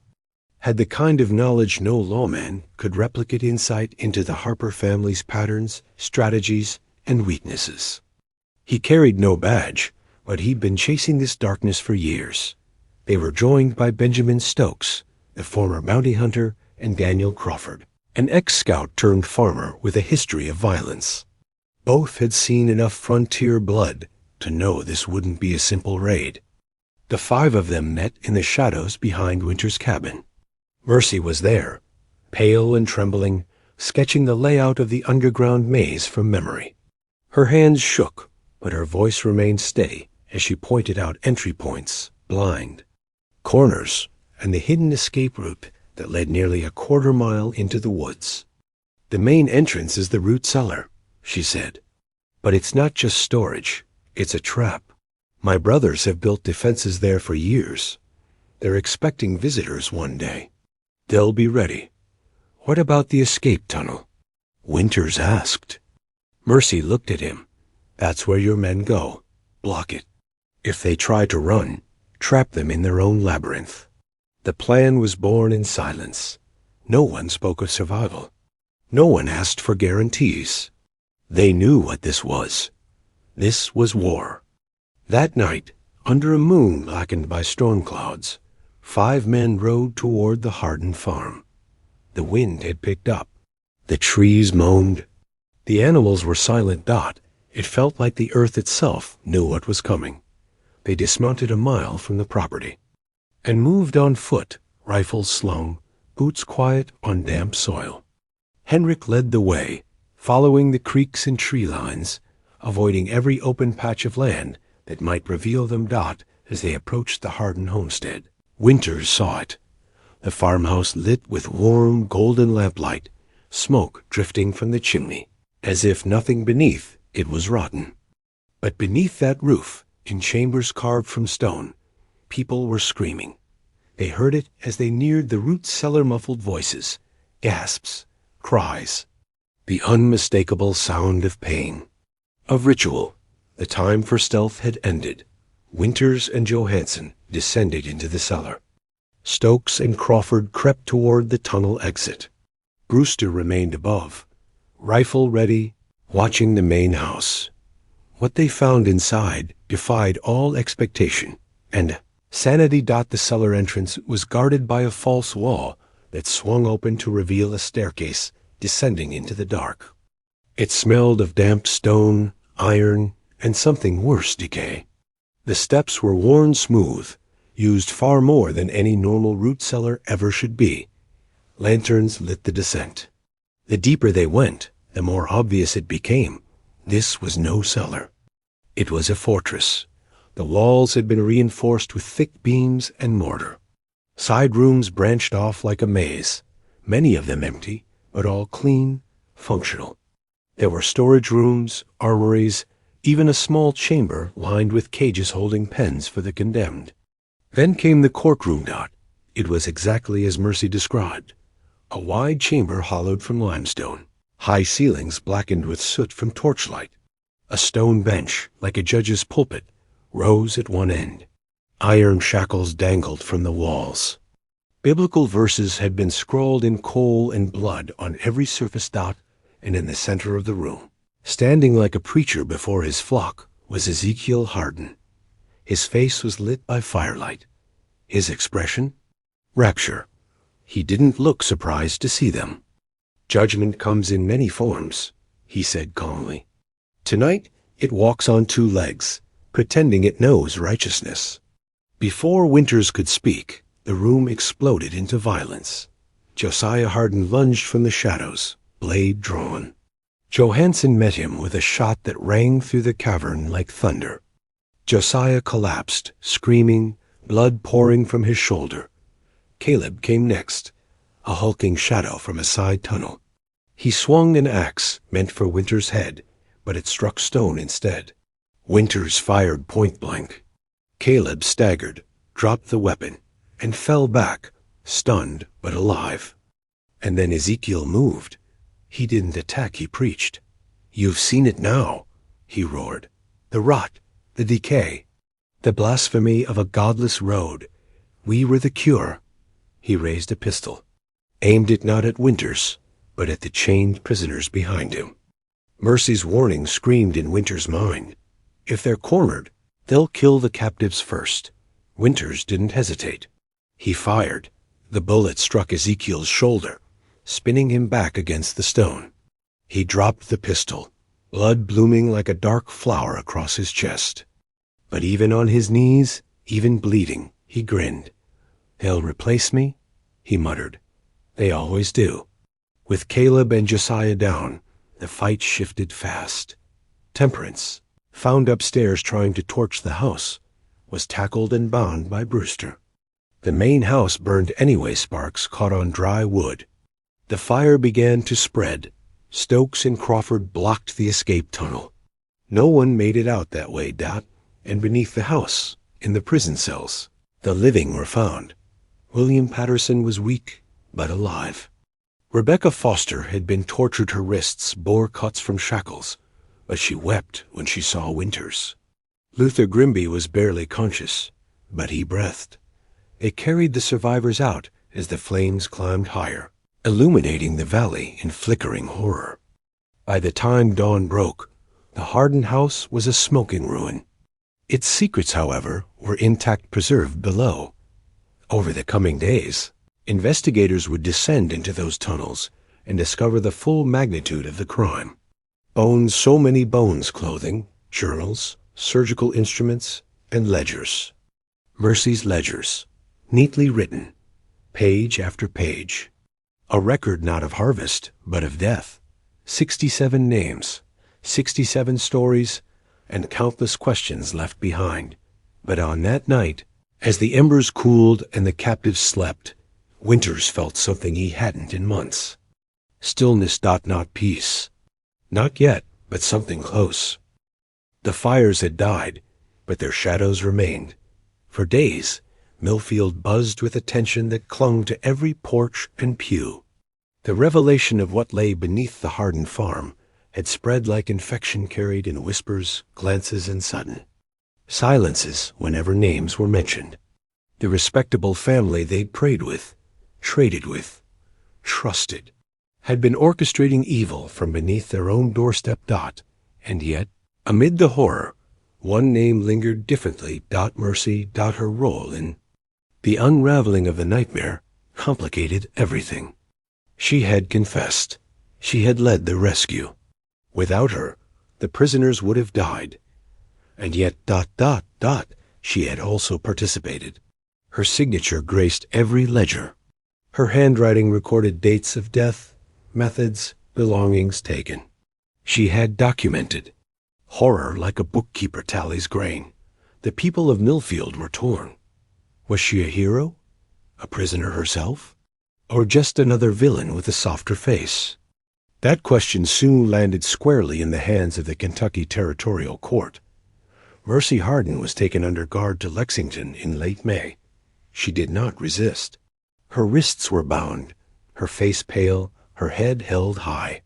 had the kind of knowledge no lawman could replicate insight into the Harper family's patterns, strategies, and weaknesses. He carried no badge, but he'd been chasing this darkness for years. They were joined by Benjamin Stokes, the former bounty hunter, and Daniel Crawford, an ex-scout turned farmer with a history of violence. Both had seen enough frontier blood to know this wouldn't be a simple raid. The five of them met in the shadows behind Winter's cabin. Mercy was there, pale and trembling, sketching the layout of the underground maze from memory. Her hands shook, but her voice remained steady as she pointed out entry points, blind, corners, and the hidden escape route that led nearly a quarter-mile into the woods. "The main entrance is the root cellar," she said. "But it's not just storage, it's a trap. My brothers have built defenses there for years. They're expecting visitors one day. They'll be ready." "What about the escape tunnel?" Winters asked. Mercy looked at him. "That's where your men go. Block it. If they try to run, trap them in their own labyrinth." The plan was born in silence. No one spoke of survival. No one asked for guarantees. They knew what this was. This was war. That night, under a moon blackened by storm clouds, 5 men rode toward the Hardin farm. The wind had picked up. The trees moaned. The animals were silent. It felt like the earth itself knew what was coming. They dismounted a mile from the property and moved on foot, rifles slung, boots quiet on damp soil. Henrik led the way, following the creeks and tree lines, avoiding every open patch of land that might reveal them. As they approached the Hardin homestead, Winters saw it. The farmhouse lit with warm, golden lamplight, smoke drifting from the chimney, as if nothing beneath it was rotten. But beneath that roof, in chambers carved from stone, people were screaming. They heard it as they neared the root cellar, muffled voices, gasps, cries. The unmistakable sound of pain, of ritual. The time for stealth had ended. Winters and Johansson descended into the cellar. Stokes and Crawford crept toward the tunnel exit. Brewster remained above, rifle ready, watching the main house. What they found inside defied all expectation, and sanity. The cellar entrance was guarded by a false wall that swung open to reveal a staircase descending into the dark. It smelled of damp stone, iron, and something worse, decay. The steps were worn smooth, used far more than any normal root cellar ever should be. Lanterns lit the descent. The deeper they went, the more obvious it became. This was no cellar. It was a fortress. The walls had been reinforced with thick beams and mortar. Side rooms branched off like a maze, many of them empty, but all clean, functional. There were storage rooms, armories, even a small chamber lined with cages holding pens for the condemned. Then came the courtroom. It was exactly as Mercy described. A wide chamber hollowed from limestone, high ceilings blackened with soot from torchlight. A stone bench, like a judge's pulpit, rose at one end. Iron shackles dangled from the walls. Biblical verses had been scrawled in coal and blood on every surface. And in the center of the room, standing like a preacher before his flock, was Ezekiel Hardin. His face was lit by firelight. His expression? Rapture. He didn't look surprised to see them. "Judgment comes in many forms," he said calmly. "Tonight it walks on 2 legs, pretending it knows righteousness." Before Winters could speak, the room exploded into violence. Josiah Hardin lunged from the shadows, blade drawn. Johansson met him with a shot that rang through the cavern like thunder. Josiah collapsed, screaming, blood pouring from his shoulder. Caleb came next, a hulking shadow from a side tunnel. He swung an axe meant for Winters' head, but it struck stone instead. Winters fired point blank. Caleb staggered, dropped the weapon, and fell back, stunned but alive. And then Ezekiel moved. He didn't attack, he preached. "You've seen it now," he roared. "The rot, the decay, the blasphemy of a godless road. We were the cure. He raised a pistol, aimed it not at Winters, but at the chained prisoners behind him. Mercy's warning screamed in Winters' mind. If they're cornered, they'll kill the captives first. Winters didn't hesitate. He fired. The bullet struck Ezekiel's shoulder, spinning him back against the stone. He dropped the pistol, blood blooming like a dark flower across his chest. But even on his knees, even bleeding, he grinned. "They'll replace me?" he muttered. "They always do." With Caleb and Josiah down, the fight shifted fast. Temperance, found upstairs trying to torch the house, was tackled and bound by Brewster. The main house burned anyway. Sparks caught on dry wood. The fire began to spread. Stokes and Crawford blocked the escape tunnel. No one made it out that way, Dot, and beneath the house, in the prison cells, the living were found. William Patterson was weak, but alive. Rebecca Foster had been tortured, her wrists bore cuts from shackles, but she wept when she saw Winters. Luther Grimby was barely conscious, but he breathed. They carried the survivors out as the flames climbed higher, illuminating the valley in flickering horror. By the time dawn broke, the Hardin house was a smoking ruin. Its secrets, however, were intact, preserved below. Over the coming days, investigators would descend into those tunnels and discover the full magnitude of the crime. Bones, so many bones, clothing, journals, surgical instruments, and ledgers. Mercy's ledgers, neatly written, page after page. A record not of harvest, but of death. 67 names, 67 stories, and countless questions left behind. But on that night, as the embers cooled and the captives slept, Winters felt something he hadn't in months. Stillness, not peace. Not yet, but something close. The fires had died, but their shadows remained. For days, Millfield buzzed with attention that clung to every porch and pew. The revelation of what lay beneath the Hardin farm had spread like infection, carried in whispers, glances, and sudden silences whenever names were mentioned. The respectable family they'd prayed with, traded with, trusted, had been orchestrating evil from beneath their own doorstep. And yet, amid the horror, one name lingered differently. Mercy. Her role in the unraveling of the nightmare complicated everything. She had confessed. She had led the rescue. Without her, the prisoners would have died. And yet, she had also participated. Her signature graced every ledger. Her handwriting recorded dates of death, methods, belongings taken. She had documented. Horror like a bookkeeper tallies grain. The people of Millfield were torn. Was she a hero? A prisoner herself? Or just another villain with a softer face? That question soon landed squarely in the hands of the Kentucky Territorial Court. Mercy Hardin was taken under guard to Lexington in late May. She did not resist. Her wrists were bound, her face pale, her head held high.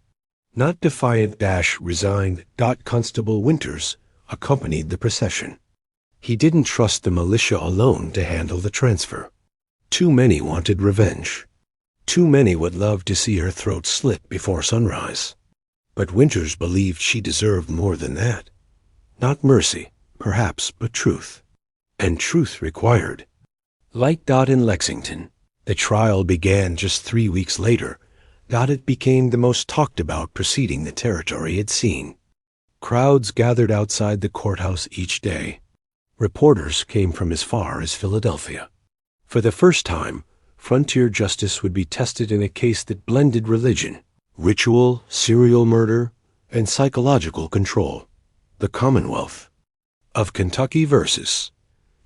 Not defiant, resigned. Constable Winters accompanied the procession. He didn't trust the militia alone to handle the transfer. Too many wanted revenge. Too many would love to see her throat slit before sunrise. But Winters believed she deserved more than that. Not mercy, perhaps, but truth. And truth required. Like in Lexington, the trial began just 3 weeks later. It became the most talked about proceeding the territory had seen. Crowds gathered outside the courthouse each day. Reporters came from as far as Philadelphia. For the first time, frontier justice would be tested in a case that blended religion, ritual, serial murder, and psychological control. The Commonwealth of Kentucky versus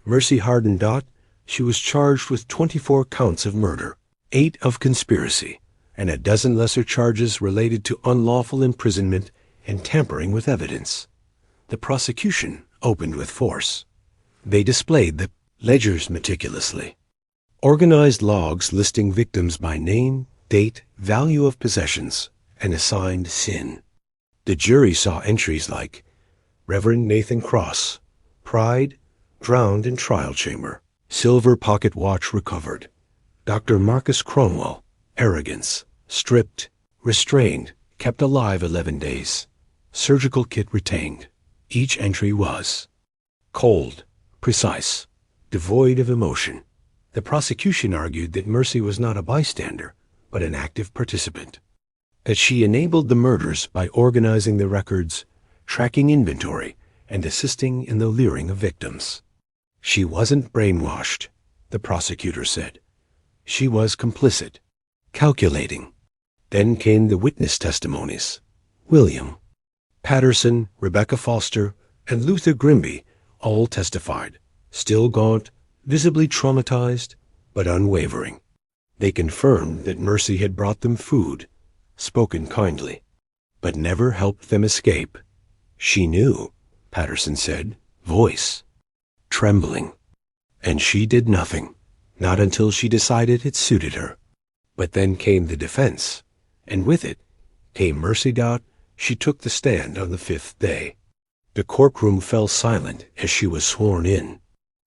Mercy Hardin. She was charged with 24 counts of murder, 8 of conspiracy, and a dozen lesser charges related to unlawful imprisonment and tampering with evidence. The prosecution opened with force. They displayed the ledgers meticulously. Organized logs listing victims by name, date, value of possessions, and assigned sin. The jury saw entries like Reverend Nathan Cross, Pride, drowned in trial chamber, silver pocket watch recovered, Dr. Marcus Cromwell, arrogance, stripped, restrained, kept alive 11 days. Surgical kit retained. Each entry was cold, precise, devoid of emotion. The prosecution argued that Mercy was not a bystander, but an active participant. That she enabled the murders by organizing the records, tracking inventory, and assisting in the luring of victims. She wasn't brainwashed, the prosecutor said. She was complicit, calculating. Then came the witness testimonies. William, Patterson, Rebecca Foster, and Luther Grimby all testified, still gaunt, visibly traumatized, but unwavering. They confirmed that Mercy had brought them food, spoken kindly, but never helped them escape. She knew, Patterson said, voice, trembling. And she did nothing, not until she decided it suited her. But then came the defense, and with it came Mercy. She took the stand on the 5th day. The courtroom fell silent as she was sworn in.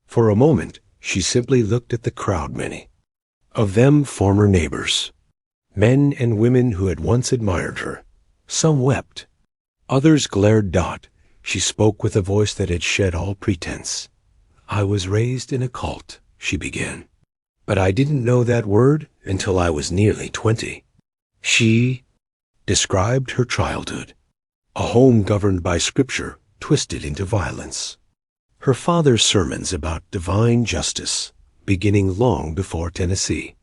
For a moment, she simply looked at the crowd, many of them former neighbors, men and women who had once admired her. Some wept. Others glared. She spoke with a voice that had shed all pretense. I was raised in a cult, she began. But I didn't know that word until I was nearly 20. She described her childhood, a home governed by scripture twisted into violence. Her father's sermons about divine justice, beginning long before Tennessee.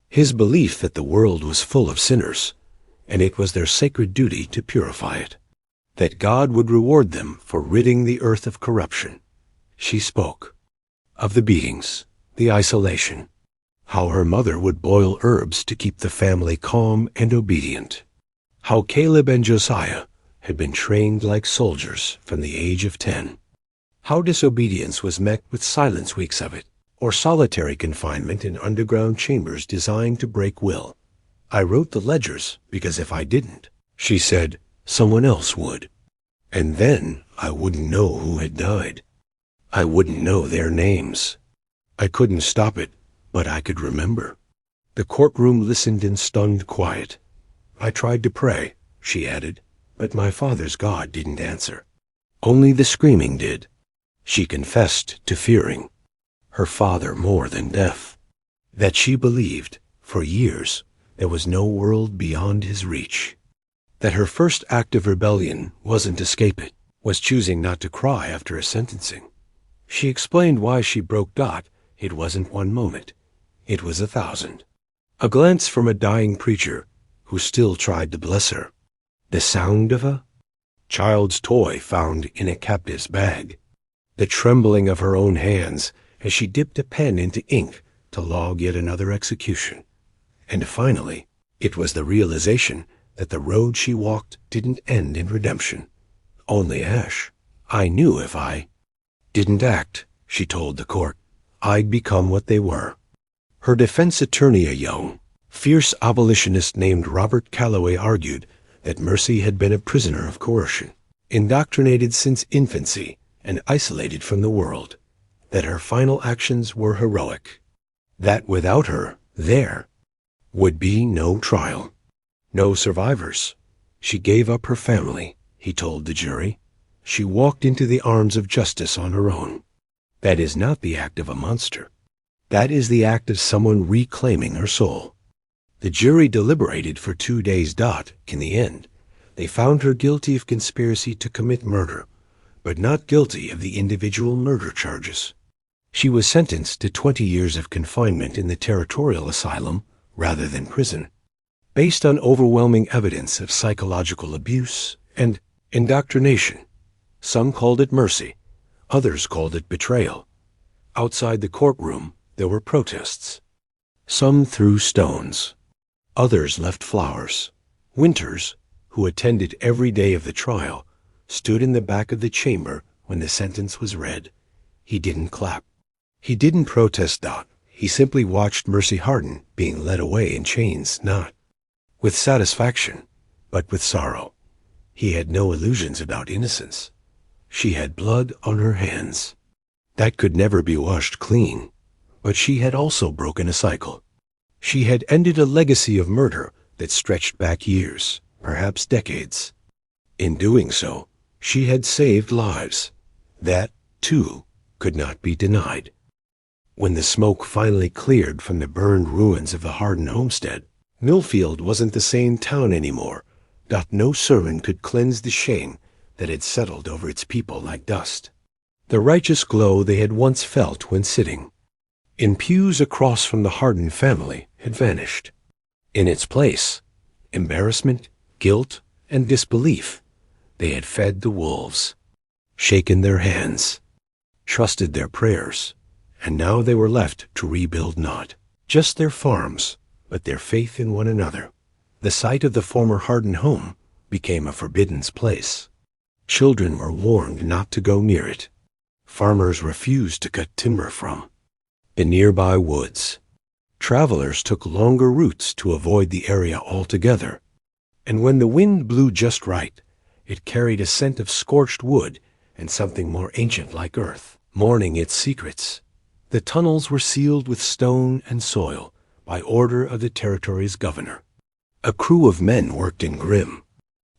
His belief that the world was full of sinners, and it was their sacred duty to purify it. That God would reward them for ridding the earth of corruption. She spoke of the beatings, the isolation, how her mother would boil herbs to keep the family calm and obedient, how Caleb and Josiah had been trained like soldiers from the age of 10, how disobedience was met with silence weeks of it, or solitary confinement in underground chambers designed to break will. I wrote the ledgers because if I didn't, she said, someone else would. And then I wouldn't know who had died. I wouldn't know their names. I couldn't stop it, but I could remember. The courtroom listened in stunned quiet. I tried to pray, she added, but my father's God didn't answer. Only the screaming did. She confessed to fearing her father more than death, that she believed, for years, there was no world beyond his reach, that her first act of rebellion wasn't escape it, was choosing not to cry after a sentencing. She explained why she broke. It wasn't one moment. It was 1,000. A glance from a dying preacher who still tried to bless her. The sound of a child's toy found in a captive's bag. The trembling of her own hands as she dipped a pen into ink to log yet another execution. And finally, it was the realization that the road she walked didn't end in redemption, only ash. I knew if I didn't act, she told the court, I'd become what they were. Her defense attorney, a young, fierce abolitionist named Robert Calloway, argued that Mercy had been a prisoner of coercion, indoctrinated since infancy and isolated from the world, that her final actions were heroic, that without her, there would be no trial, no survivors. She gave up her family, he told the jury. She walked into the arms of justice on her own. That is not the act of a monster. That is the act of someone reclaiming her soul. The jury deliberated for 2 days. In the end, they found her guilty of conspiracy to commit murder, but not guilty of the individual murder charges. She was sentenced to 20 years of confinement in the territorial asylum rather than prison, based on overwhelming evidence of psychological abuse and indoctrination. Some called it mercy, others called it betrayal. Outside the courtroom, there were protests. Some threw stones. Others left flowers. Winters, who attended every day of the trial, stood in the back of the chamber when the sentence was read. He didn't clap. He didn't protest. He simply watched Mercy Hardin being led away in chains, not with satisfaction, but with sorrow. He had no illusions about innocence. She had blood on her hands. That could never be washed clean. But she had also broken a cycle. She had ended a legacy of murder that stretched back years, perhaps decades. In doing so, she had saved lives. That, too, could not be denied. When the smoke finally cleared from the burned ruins of the Hardin homestead, Millfield wasn't the same town anymore. No sermon could cleanse the shame that had settled over its people like dust. The righteous glow they had once felt when sitting in pews across from the Hardin family had vanished. In its place, embarrassment, guilt, and disbelief. They had fed the wolves, shaken their hands, trusted their prayers, and now they were left to rebuild not just their farms, but their faith in one another. The site of the former Hardin home became a forbidden place. Children were warned not to go near it. Farmers refused to cut timber from the nearby woods. Travelers took longer routes to avoid the area altogether. And when the wind blew just right, it carried a scent of scorched wood and something more ancient like earth, mourning its secrets. The tunnels were sealed with stone and soil by order of the territory's governor. A crew of men worked in grim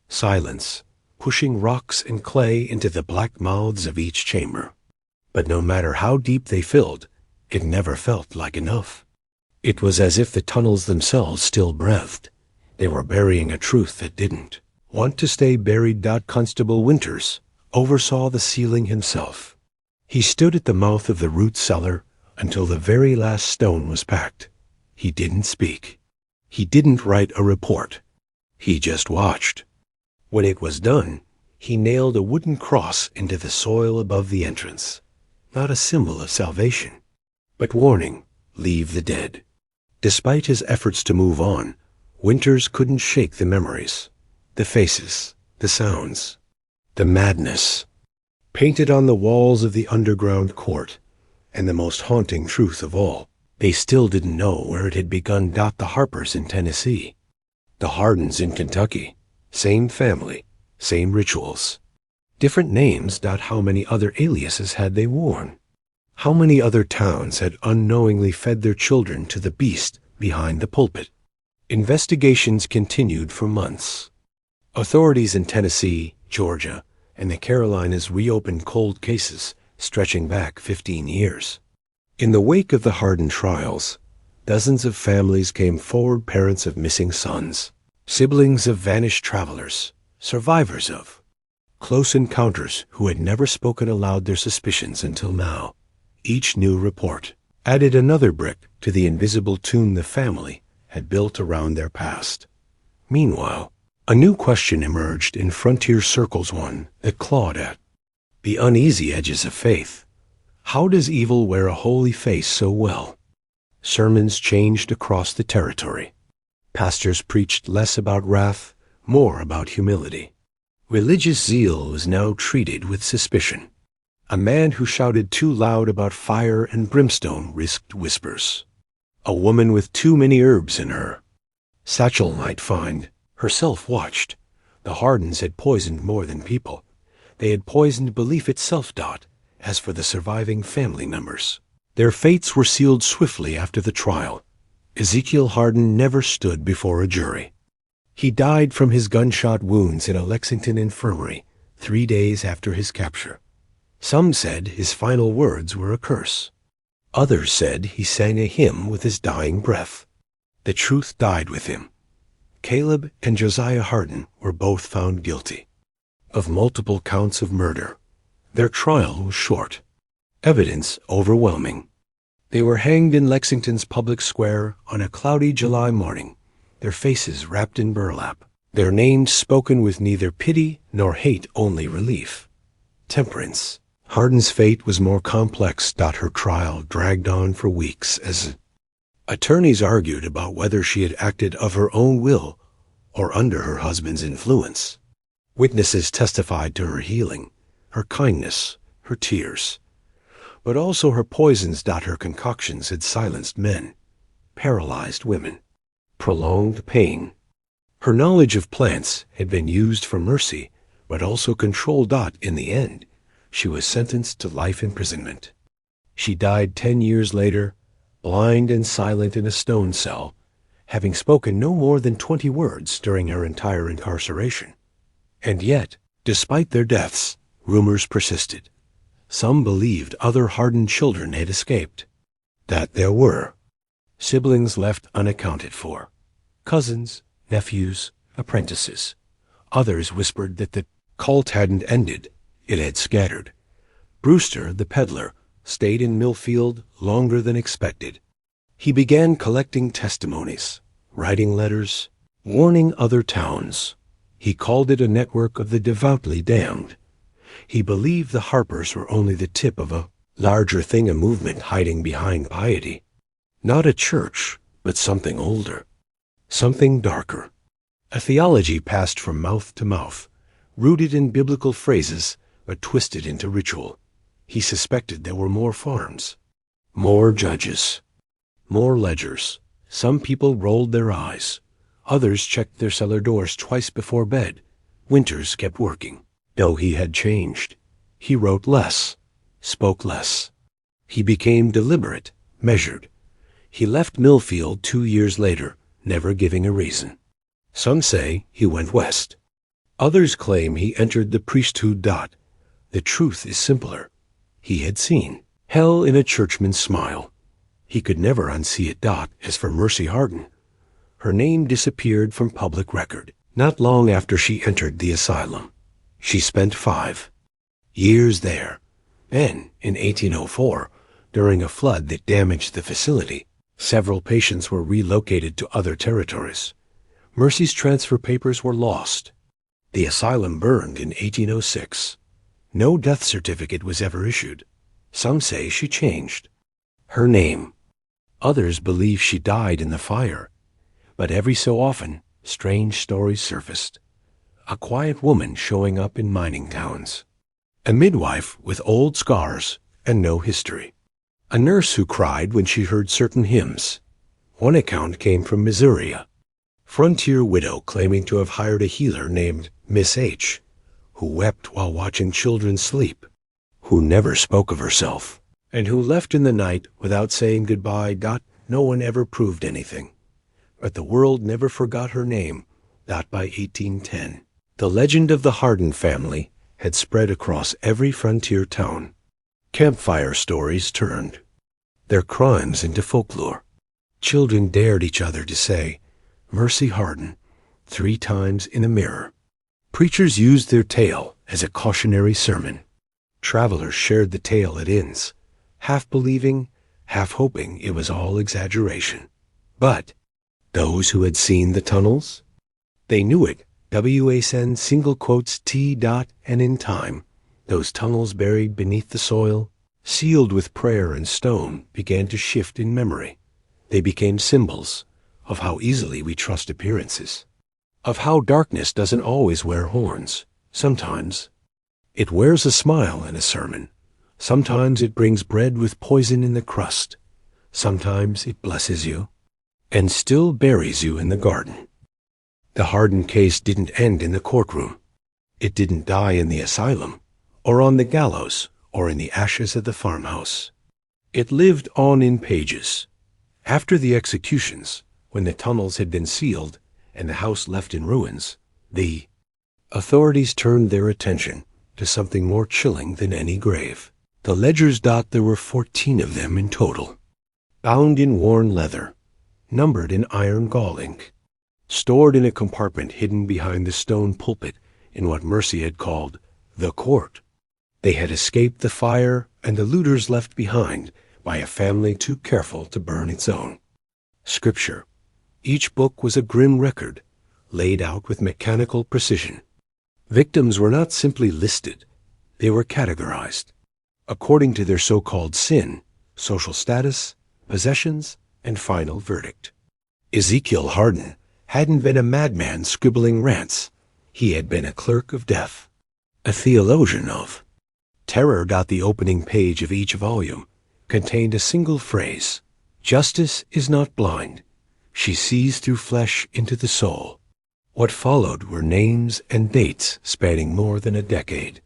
silence, pushing rocks and clay into the black mouths of each chamber. But no matter how deep they filled, it never felt like enough. It was as if the tunnels themselves still breathed. They were burying a truth that didn't want to stay buried. Constable Winters oversaw the sealing himself. He stood at the mouth of the root cellar until the very last stone was packed. He didn't speak. He didn't write a report. He just watched. When it was done, he nailed a wooden cross into the soil above the entrance. Not a symbol of salvation, but warning, leave the dead. Despite his efforts to move on, Winters couldn't shake the memories, the faces, the sounds, the madness, painted on the walls of the underground court, and the most haunting truth of all, they still didn't know where it had begun. The Harpers in Tennessee, the Hardens in Kentucky, same family, same rituals, different names. How many other aliases had they worn? How many other towns had unknowingly fed their children to the beast behind the pulpit? Investigations continued for months. Authorities in Tennessee, Georgia, and the Carolinas reopened cold cases stretching back 15 years. In the wake of the Hardin trials, dozens of families came forward, parents of missing sons, siblings of vanished travelers, survivors of close encounters who had never spoken aloud their suspicions until now. Each new report added another brick to the invisible tomb the family had built around their past. Meanwhile, a new question emerged in frontier circles, one that clawed at the uneasy edges of faith. How does evil wear a holy face so well? Sermons changed across the territory. Pastors preached less about wrath, more about humility. Religious zeal was now treated with suspicion. A man who shouted too loud about fire and brimstone risked whispers. A woman with too many herbs in her satchel might find herself watched. The Hardens had poisoned more than people. They had poisoned belief itself. As for the surviving family members, their fates were sealed swiftly after the trial. Ezekiel Hardin never stood before a jury. He died from his gunshot wounds in a Lexington infirmary 3 days after his capture. Some said his final words were a curse. Others said he sang a hymn with his dying breath. The truth died with him. Caleb and Josiah Hardin were both found guilty of multiple counts of murder. Their trial was short, evidence overwhelming. They were hanged in Lexington's public square on a cloudy July morning, their faces wrapped in burlap, their names spoken with neither pity nor hate, only relief. Temperance. Hardin's fate was more complex. Her trial dragged on for weeks as attorneys argued about whether she had acted of her own will or under her husband's influence. Witnesses testified to her healing, her kindness, her tears, but also her poisons. Her concoctions had silenced men, paralyzed women, prolonged pain. Her knowledge of plants had been used for mercy, but also control. In the end, she was sentenced to life imprisonment. She died 10 years later, blind and silent in a stone cell, having spoken no more than 20 words during her entire incarceration. And yet, despite their deaths, rumors persisted. Some believed other Hardin children had escaped. That there were. Siblings left unaccounted for. Cousins, nephews, apprentices. Others whispered that the cult hadn't ended, it had scattered. Brewster, the peddler, stayed in Millfield longer than expected. He began collecting testimonies, writing letters, warning other towns. He called it a network of the devoutly damned. He believed the Harpers were only the tip of a larger thing, a movement hiding behind piety. Not a church, but something older, something darker. A theology passed from mouth to mouth, rooted in biblical phrases, but twisted into ritual. He suspected there were more farms, more judges, more ledgers. Some people rolled their eyes. Others checked their cellar doors twice before bed. Winters kept working. Though he had changed, he wrote less, spoke less. He became deliberate, measured. He left Millfield 2 years later, never giving a reason. Some say he went west. Others claim he entered the priesthood. The truth is simpler. He had seen hell in a churchman's smile. He could never unsee it. As for Mercy Hardin, her name disappeared from public record not long after she entered the asylum. She spent 5 years there. Then, in 1804, during a flood that damaged the facility, several patients were relocated to other territories. Mercy's transfer papers were lost. The asylum burned in 1806. No death certificate was ever issued. Some say she changed her name. Others believe she died in the fire. But every so often, strange stories surfaced. A quiet woman showing up in mining towns. A midwife with old scars and no history. A nurse who cried when she heard certain hymns. One account came from Missouri. Frontier widow claiming to have hired a healer named Miss H, who wept while watching children sleep, who never spoke of herself, and who left in the night without saying goodbye. No one ever proved anything. But the world never forgot her name. By 1810, the legend of the Hardin family had spread across every frontier town. Campfire stories turned their crimes into folklore. Children dared each other to say, "Mercy Hardin," 3 times in a mirror. Preachers used their tale as a cautionary sermon. Travelers shared the tale at inns, half believing, half hoping it was all exaggeration. But those who had seen the tunnels, they knew it. WASN single quotes T. And in time, those tunnels buried beneath the soil, sealed with prayer and stone, began to shift in memory. They became symbols of how easily we trust appearances, of how darkness doesn't always wear horns. Sometimes it wears a smile in a sermon. Sometimes it brings bread with poison in the crust. Sometimes it blesses you and still buries you in the garden. The Hardin case didn't end in the courtroom. It didn't die in the asylum, or on the gallows, or in the ashes of the farmhouse. It lived on in pages. After the executions, when the tunnels had been sealed and the house left in ruins, the authorities turned their attention to something more chilling than any grave. The ledgers. There were 14 of them in total, bound in worn leather, numbered in iron gall ink, stored in a compartment hidden behind the stone pulpit in what Mercy had called the court. They had escaped the fire and the looters left behind by a family too careful to burn its own. Scripture. Each book was a grim record, laid out with mechanical precision. Victims were not simply listed, they were categorized, according to their so-called sin, social status, possessions, and final verdict. Ezekiel Hardin hadn't been a madman scribbling rants. He had been a clerk of death, a theologian of terror. The opening page of each volume contained a single phrase: "Justice is not blind. She sees through flesh into the soul." What followed were names and dates spanning more than a decade.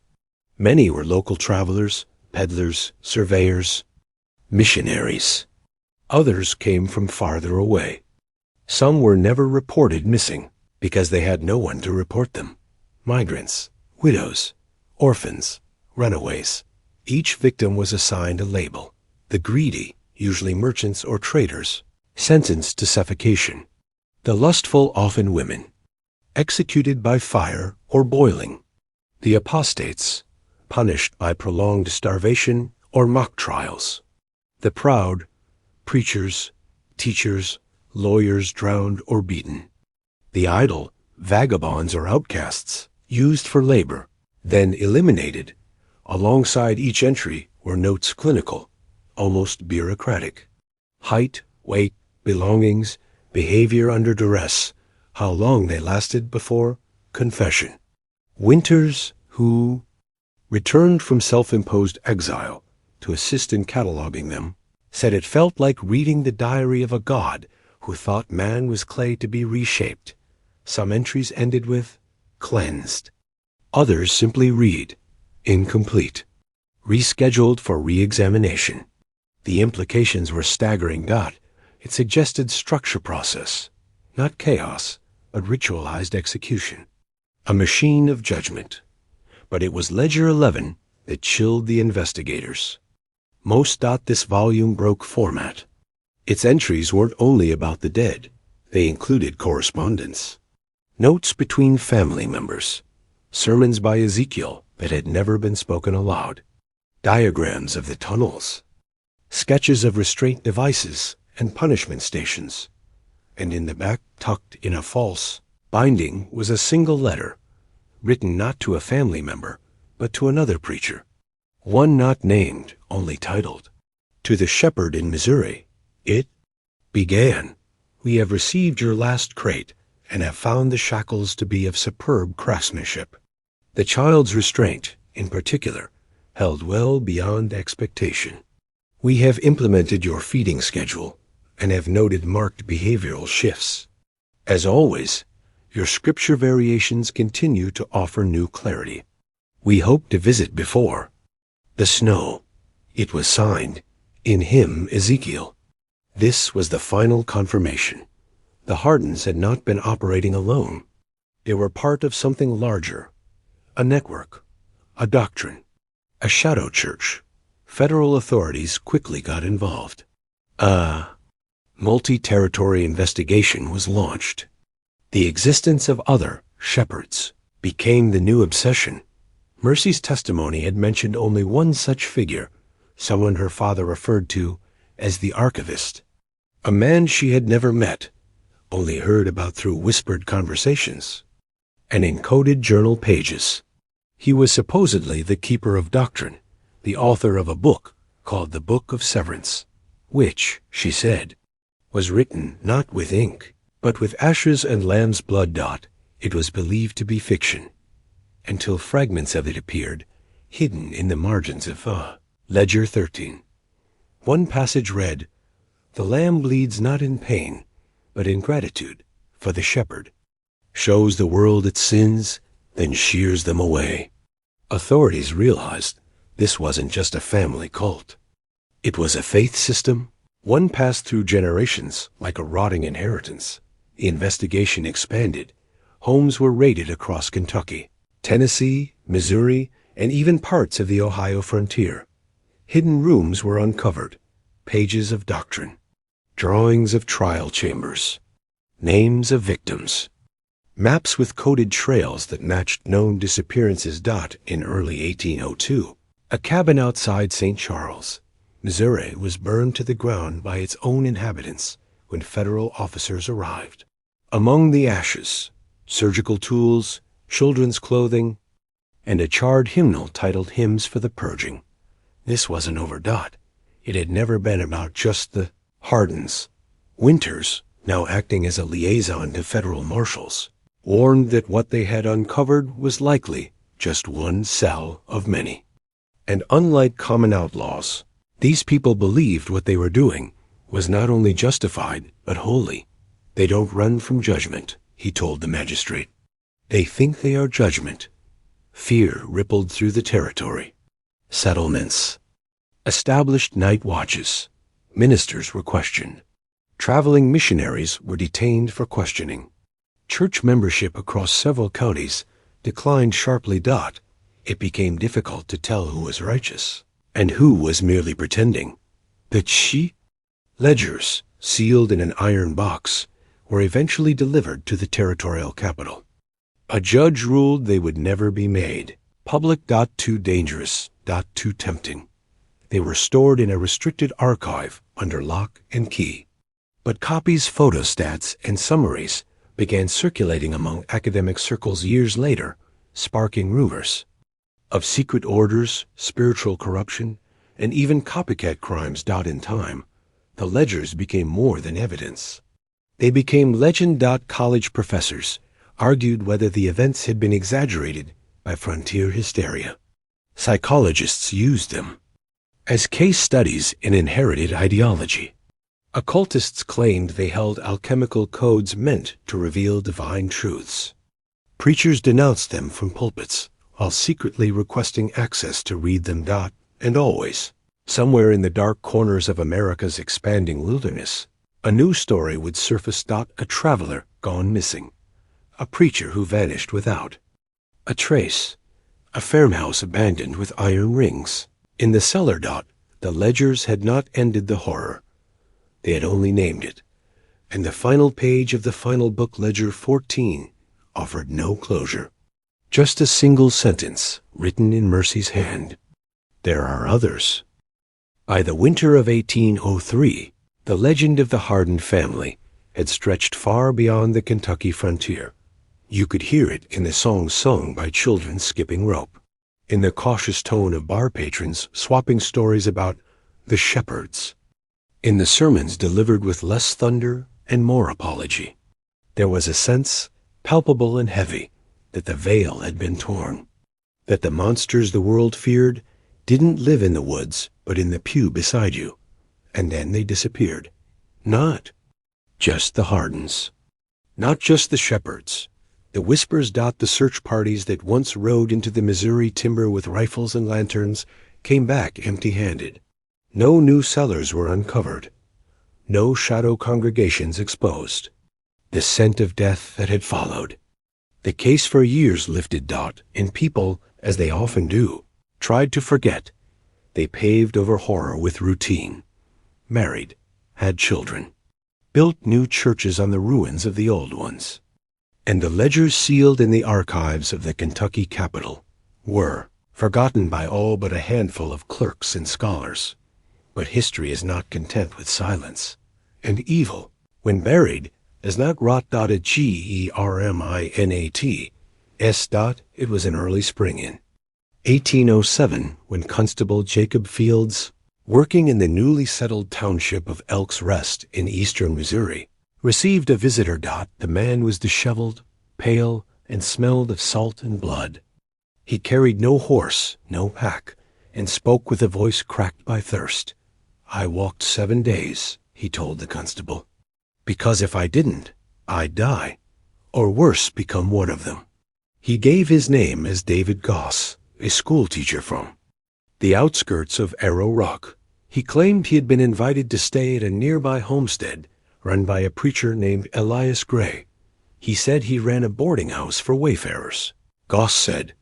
Many were local travelers, peddlers, surveyors, missionaries. Others came from farther away. Some were never reported missing because they had no one to report them. Migrants, widows, orphans, runaways. Each victim was assigned a label. The greedy, usually merchants or traders, sentenced to suffocation. The lustful, often women, executed by fire or boiling. The apostates, punished by prolonged starvation or mock trials. The proud, preachers, teachers, lawyers drowned or beaten. The idle, vagabonds or outcasts, used for labor, then eliminated. Alongside each entry were notes clinical, almost bureaucratic. Height, weight, belongings, behavior under duress, how long they lasted before confession. Winters, who returned from self-imposed exile to assist in cataloging them, said it felt like reading the diary of a god who thought man was clay to be reshaped. Some entries ended with cleansed. Others simply read incomplete, rescheduled for re-examination. The implications were staggering. It suggested structure process, not chaos, but ritualized execution. A machine of judgment. But it was Ledger 11 that chilled the investigators. Most. This volume broke format. Its entries weren't only about the dead. They included correspondence, notes between family members, sermons by Ezekiel that had never been spoken aloud, diagrams of the tunnels, sketches of restraint devices and punishment stations, and in the back, tucked in a false binding, was a single letter, written not to a family member, but to another preacher, one not named, only titled. To the shepherd in Missouri, it began, "We have received your last crate and have found the shackles to be of superb craftsmanship." The child's restraint, in particular, held well beyond expectation. "We have implemented your feeding schedule and have noted marked behavioral shifts. As always, your scripture variations continue to offer new clarity. We hope to visit before the snow." It was signed, "In him, Ezekiel." This was the final confirmation. The Hardens had not been operating alone. They were part of something larger, a network, a doctrine, a shadow church. Federal authorities quickly got involved. A multi-territory investigation was launched. The existence of other shepherds became the new obsession. Mercy's testimony had mentioned only one such figure, someone her father referred to as the archivist, a man she had never met, only heard about through whispered conversations and encoded journal pages. He was supposedly the keeper of doctrine, the author of a book called the Book of Severance, which, she said, was written not with ink, but with ashes and lamb's blood. It was believed to be fiction, until fragments of it appeared, hidden in the margins of Ledger 13. One passage read, "The lamb bleeds not in pain, but in gratitude for the shepherd. Shows the world its sins, then shears them away." Authorities realized this wasn't just a family cult. It was a faith system, one passed through generations like a rotting inheritance. The investigation expanded. Homes were raided across Kentucky, Tennessee, Missouri, and even parts of the Ohio frontier. Hidden rooms were uncovered, pages of doctrine, drawings of trial chambers, names of victims, maps with coded trails that matched known disappearances. In early 1802, a cabin outside St. Charles, Missouri, was burned to the ground by its own inhabitants when federal officers arrived. Among the ashes, surgical tools, children's clothing, and a charred hymnal titled Hymns for the Purging. This wasn't over. It had never been about just the Hardens. Winters, now acting as a liaison to federal marshals, warned that what they had uncovered was likely just one cell of many. And unlike common outlaws, these people believed what they were doing was not only justified, but holy. "They don't run from judgment," he told the magistrate. "They think they are judgment." Fear rippled through the territory. Settlements established night watches, Ministers were questioned. Traveling missionaries were detained for questioning. Church membership across several counties declined sharply. It became difficult to tell who was righteous and who was merely pretending. The ledgers, sealed in an iron box, were eventually delivered to the territorial capital. A judge ruled they would never be made public. Too dangerous. Too tempting. They were stored in a restricted archive under lock and key. But copies, photostats, and summaries began circulating among academic circles years later, sparking rumors of secret orders, spiritual corruption, and even copycat crimes. In time, the ledgers became more than evidence. They became legend. College professors argued whether the events had been exaggerated by frontier hysteria. Psychologists used them as case studies in inherited ideology. Occultists claimed they held alchemical codes meant to reveal divine truths. Preachers denounced them from pulpits, while secretly requesting access to read them. And always, somewhere in the dark corners of America's expanding wilderness, a new story would surface. A traveler gone missing, a preacher who vanished without a trace, a farmhouse abandoned with iron rings. In the cellar. The ledgers had not ended the horror. They had only named it, and the final page of the final book, Ledger 14, offered no closure. Just a single sentence written in mercy's hand. There are others. By the winter of 1803, the legend of the Hardin family had stretched far beyond the Kentucky frontier. You could hear it in the songs sung by children skipping rope, in the cautious tone of bar patrons swapping stories about the shepherds, in the sermons delivered with less thunder and more apology. There was a sense, palpable and heavy, that the veil had been torn, that the monsters the world feared didn't live in the woods, but in the pew beside you. And then they disappeared. Not just the Hardens, not just the shepherds. The whispers. The search parties that once rode into the Missouri timber with rifles and lanterns came back empty-handed. No new cellars were uncovered. No shadow congregations exposed. The scent of death that had followed. The case for years lifted. And people, as they often do, tried to forget. They paved over horror with routine. Married, had children, built new churches on the ruins of the old ones. And the ledgers sealed in the archives of the Kentucky Capitol were forgotten by all but a handful of clerks and scholars. But history is not content with silence. And evil, when buried, does not rot. At GERMINAT. It was an early spring in 1807 when Constable Jacob Fields, working in the newly settled township of Elk's Rest in eastern Missouri, received a visitor. The man was disheveled, pale, and smelled of salt and blood. He carried no horse, no pack, and spoke with a voice cracked by thirst. I walked 7 days, he told the constable, because if I didn't, I'd die, or worse, become one of them. He gave his name as David Goss, a schoolteacher from the outskirts of Arrow Rock. He claimed he had been invited to stay at a nearby homestead run by a preacher named Elias Gray. He said he ran a boarding house for wayfarers. Goss said,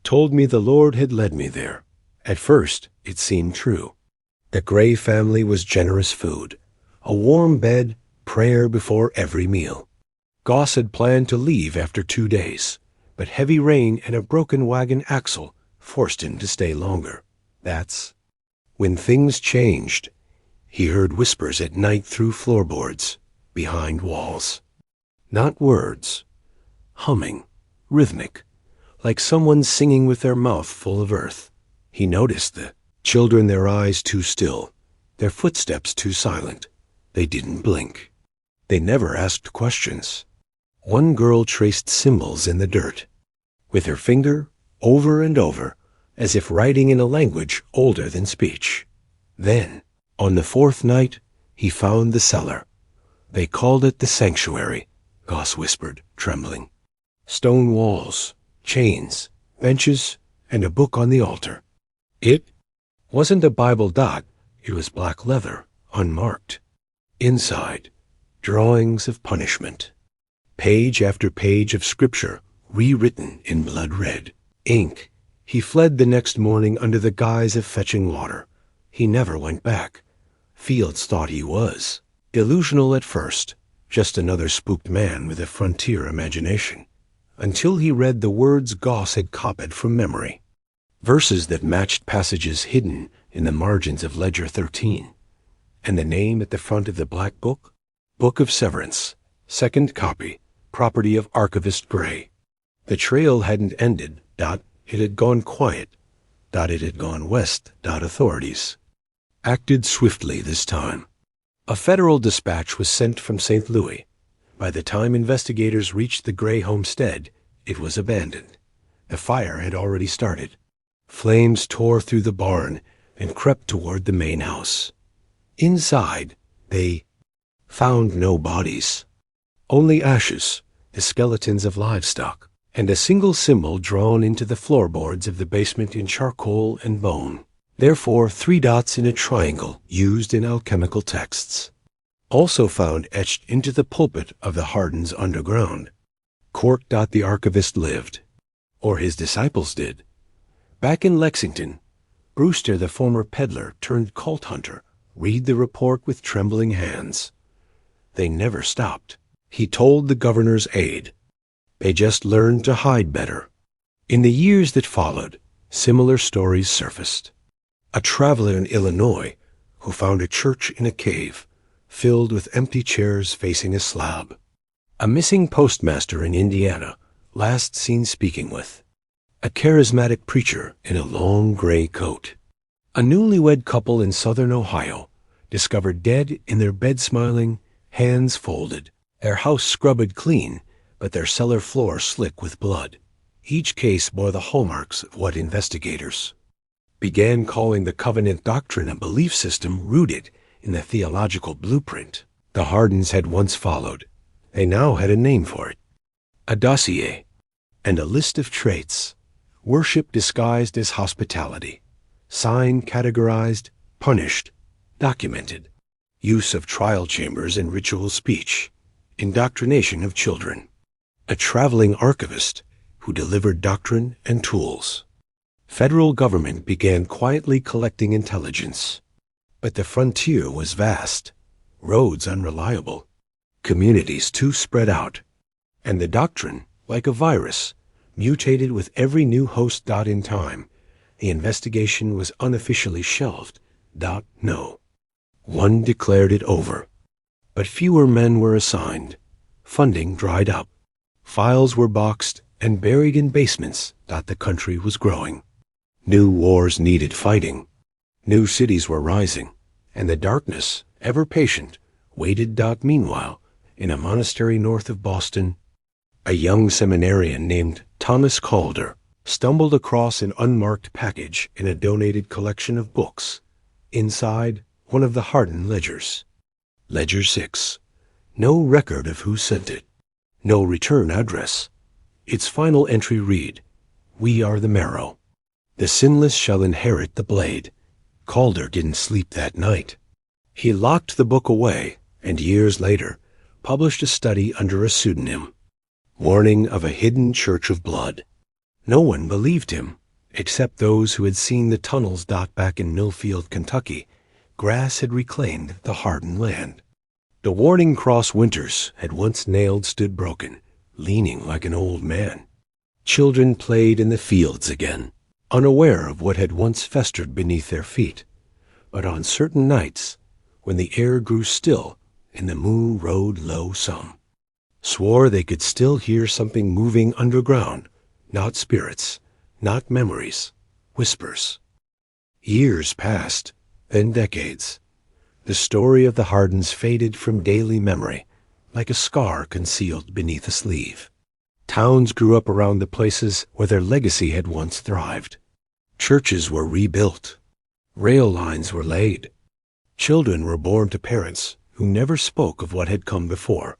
"Told me the Lord had led me there." At first, it seemed true. The Gray family was generous food, a warm bed, prayer before every meal. Goss had planned to leave after 2 days, but heavy rain and a broken wagon axle forced him to stay longer. That's when things changed. He heard whispers at night through floorboards, behind walls. Not words, humming, rhythmic, like someone singing with their mouth full of earth. He noticed the children, their eyes too still, their footsteps too silent. They didn't blink. They never asked questions. One girl traced symbols in the dirt, with her finger, over and over, as if writing in a language older than speech. Then, on the 4th night, he found the cellar. They called it the sanctuary, Goss whispered, trembling. Stone walls, chains, benches, and a book on the altar. It wasn't a Bible. It was black leather unmarked. Inside, drawings of punishment. Page after page of scripture, rewritten in blood red ink. He fled the next morning under the guise of fetching water. He never went back. Fields thought he was. Delusional at first, just another spooked man with a frontier imagination, until he read the words Goss had copied from memory. Verses that matched passages hidden in the margins of Ledger 13. And the name at the front of the black book? Book of Severance, second copy, property of Archivist Gray. The trail hadn't ended. It had gone quiet. It had gone west. Authorities acted swiftly this time. A federal dispatch was sent from St. Louis. By the time investigators reached the Gray homestead, it was abandoned. The fire had already started. Flames tore through the barn and crept toward the main house. Inside, they found no bodies. Only ashes, the skeletons of livestock, and a single symbol drawn into the floorboards of the basement in charcoal and bone. Therefore, 3 dots in a triangle used in alchemical texts. Also found etched into the pulpit of the Hardens underground. Court. The archivist lived, or his disciples did. Back in Lexington, Brewster, the former peddler turned cult hunter, read the report with trembling hands. They never stopped. He told the governor's aide. They just learned to hide better. In the years that followed, similar stories surfaced. A traveler in Illinois who found a church in a cave, filled with empty chairs facing a slab. A missing postmaster in Indiana, last seen speaking with. A charismatic preacher in a long gray coat. A newlywed couple in southern Ohio, discovered dead in their bed smiling, hands folded, their house scrubbed clean, but their cellar floor slick with blood. Each case bore the hallmarks of what investigators began calling the covenant doctrine, a belief system rooted in the theological blueprint the Hardens had once followed. They now had a name for it. A dossier and a list of traits. Worship disguised as hospitality. Sign categorized, punished, documented. Use of trial chambers and ritual speech. Indoctrination of children. A traveling archivist who delivered doctrine and tools. Federal government began quietly collecting intelligence. But the frontier was vast, roads unreliable, communities too spread out, and the doctrine, like a virus, mutated with every new host. In time, the investigation was unofficially shelved. No. One declared it over. But fewer men were assigned. Funding dried up. Files were boxed and buried in basements. The country was growing. New wars needed fighting. New cities were rising, and the darkness, ever patient, waited. Meanwhile, in a monastery north of Boston, a young seminarian named Thomas Calder stumbled across an unmarked package in a donated collection of books. Inside, one of the Hardin ledgers. Ledger 6. No record of who sent it. No return address. Its final entry read, "We are the marrow. The sinless shall inherit the blade." Calder didn't sleep that night. He locked the book away and years later published a study under a pseudonym. Warning of a hidden church of blood. No one believed him, except those who had seen the tunnels. Back in Millfield, Kentucky, grass had reclaimed the Hardin land. The warning cross Winters had once nailed stood broken, leaning like an old man. Children played in the fields again, unaware of what had once festered beneath their feet. But on certain nights, when the air grew still and the moon rode low, some swore they could still hear something moving underground. Not spirits, not memories, whispers. Years passed, then decades. The story of the Hardens faded from daily memory, like a scar concealed beneath a sleeve. Towns grew up around the places where their legacy had once thrived. Churches were rebuilt. Rail lines were laid. Children were born to parents who never spoke of what had come before.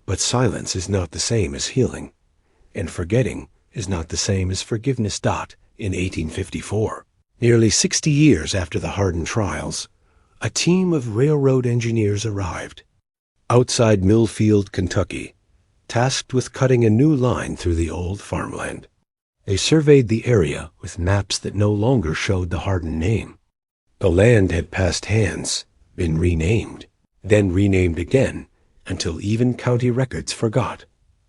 But silence is not the same as healing, and forgetting is not the same as forgiveness. In 1854, nearly 60 years after the Hardin trials, a team of railroad engineers arrived. Outside Millfield, Kentucky, tasked with cutting a new line through the old farmland. They surveyed the area with maps that no longer showed the Hardin name. The land had passed hands, been renamed, then renamed again, until even county records forgot.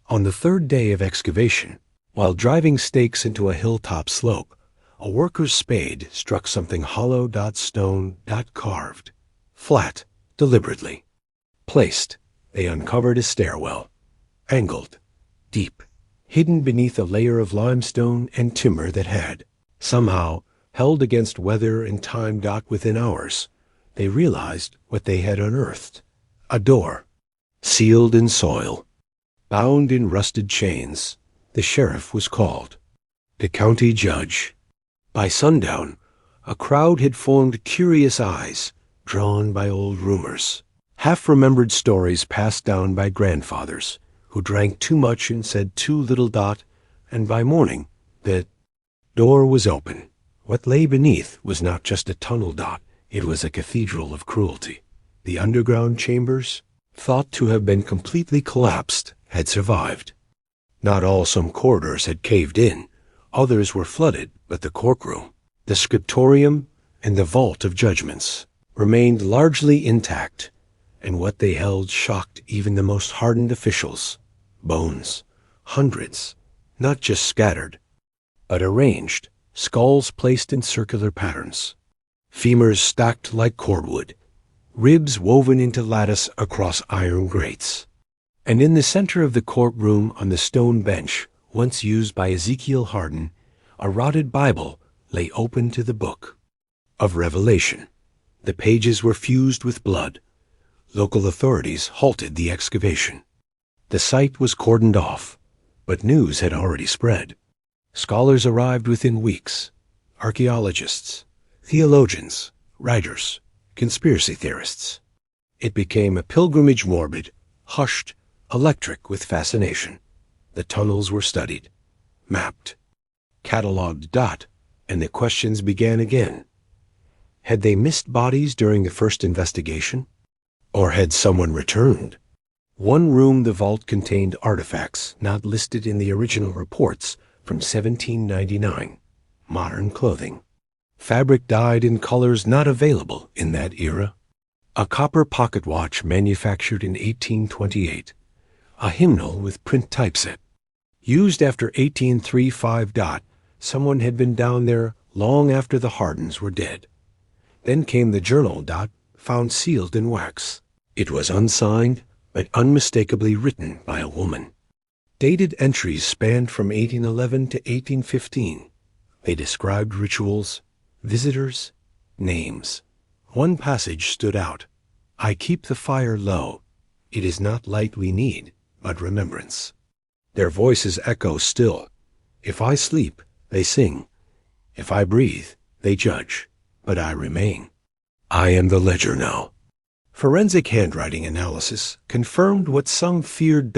On the third day of excavation, while driving stakes into a hilltop slope, a worker's spade struck something hollow, stone, carved, flat, deliberately. Placed, they uncovered a stairwell, angled, deep, hidden beneath a layer of limestone and timber that had, somehow, held against weather and time. Within hours, they realized what they had unearthed. A door, sealed in soil, bound in rusted chains. The sheriff was called. The county judge. By sundown, a crowd had formed, curious eyes, drawn by old rumors, half-remembered stories passed down by grandfathers who drank too much and said too little. And by morning, the door was open. What lay beneath was not just a tunnel. It was a cathedral of cruelty. The underground chambers, thought to have been completely collapsed, had survived. Not all. Some corridors had caved in. Others were flooded, but the courtroom, the scriptorium, and the vault of judgments remained largely intact, and what they held shocked even the most hardened officials. Bones, hundreds, not just scattered, but arranged, skulls placed in circular patterns, femurs stacked like cordwood, ribs woven into lattice across iron grates. And in the center of the courtroom, on the stone bench once used by Ezekiel Hardin, a rotted Bible lay open to the book of Revelation. The pages were fused with blood. Local authorities halted the excavation. The site was cordoned off, but news had already spread. Scholars arrived within weeks. Archaeologists, theologians, writers, conspiracy theorists. It became a pilgrimage, morbid, hushed, electric with fascination. The tunnels were studied, mapped, catalogued. And the questions began again. Had they missed bodies during the first investigation? Or had someone returned? One room, the vault, contained artifacts not listed in the original reports from 1799. Modern clothing. Fabric dyed in colors not available in that era. A copper pocket watch manufactured in 1828. A hymnal with print typeset. Used after 1835. Someone had been down there long after the Hardens were dead. Then came the journal. Found sealed in wax. It was unsigned, but unmistakably written by a woman. Dated entries spanned from 1811 to 1815. They described rituals, visitors, names. One passage stood out. I keep the fire low. It is not light we need, but remembrance. Their voices echo still. If I sleep, they sing. If I breathe, they judge. But I remain. I am the ledger now. Forensic handwriting analysis confirmed what some feared.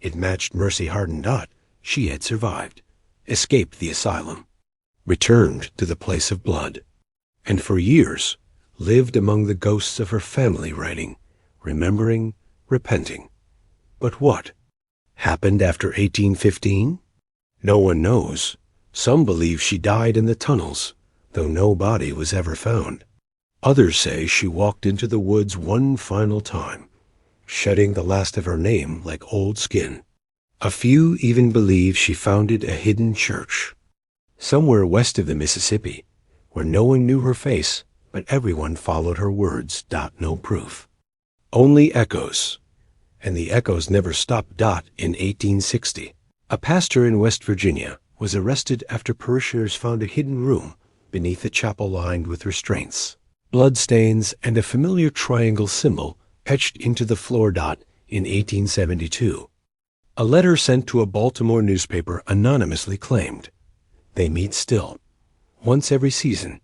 It matched Mercy Hardin. She had survived, escaped the asylum, returned to the place of blood, and for years lived among the ghosts of her family, writing, remembering, repenting. But what happened after 1815? No one knows. Some believe she died in the tunnels, though no body was ever found. Others say she walked into the woods one final time, shedding the last of her name like old skin. A few even believe she founded a hidden church, somewhere west of the Mississippi, where no one knew her face, but everyone followed her words. No proof. Only echoes. And the echoes never stopped. In 1860, a pastor in West Virginia was arrested after parishioners found a hidden room beneath a chapel lined with restraints, bloodstains, and a familiar triangle symbol etched into the floor. In 1872, a letter sent to a Baltimore newspaper anonymously claimed, they meet still. Once every season,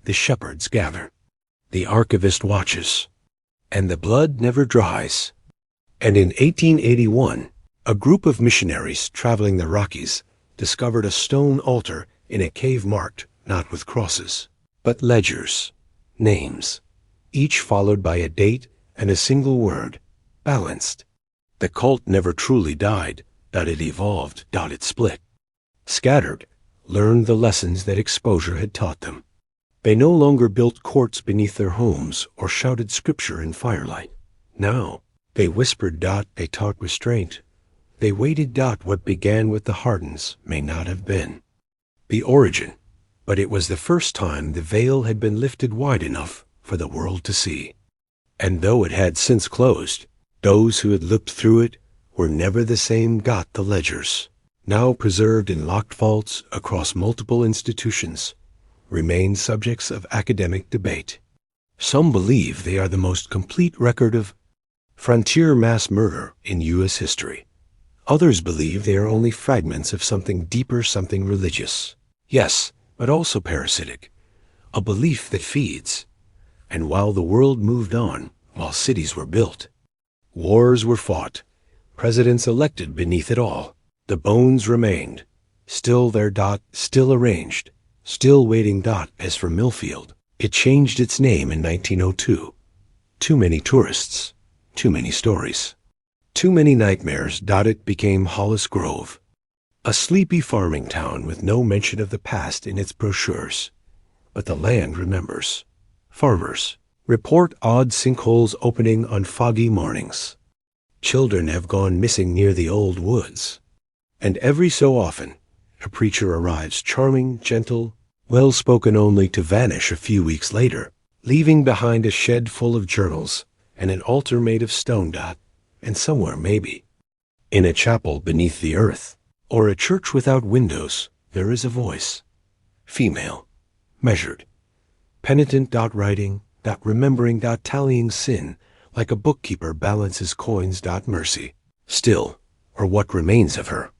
the shepherds gather. The archivist watches, and the blood never dries. And in 1881, a group of missionaries traveling the Rockies discovered a stone altar in a cave marked not with crosses, but ledgers, names, each followed by a date and a single word, balanced. The cult never truly died, it evolved, it split. Scattered, learned the lessons that exposure had taught them. They no longer built courts beneath their homes or shouted scripture in firelight. Now, they whispered, they taught restraint. They waited, what began with the Hardens may not have been the origin, but it was the first time the veil had been lifted wide enough for the world to see. And though it had since closed, those who had looked through it were never the same. The ledgers, now preserved in locked vaults across multiple institutions, remain subjects of academic debate. Some believe they are the most complete record of frontier mass murder in U.S. history. Others believe they are only fragments of something deeper, something religious. Yes, but also parasitic, a belief that feeds. And while the world moved on, while cities were built, wars were fought, presidents elected beneath it all, the bones remained, still there. Still arranged, still waiting. As for Millfield, it changed its name in 1902. Too many tourists, too many stories, too many nightmares. It became Hollis Grove, a sleepy farming town with no mention of the past in its brochures. But the land remembers. Farmers report odd sinkholes opening on foggy mornings. Children have gone missing near the old woods. And every so often, a preacher arrives, charming, gentle, well-spoken, only to vanish a few weeks later, leaving behind a shed full of journals and an altar made of stone. And somewhere, maybe, in a chapel beneath the earth, or a church without windows, there is a voice. Female, measured, penitent. Writing, remembering. Tallying sin, like a bookkeeper balances coins. Mercy, still, or what remains of her,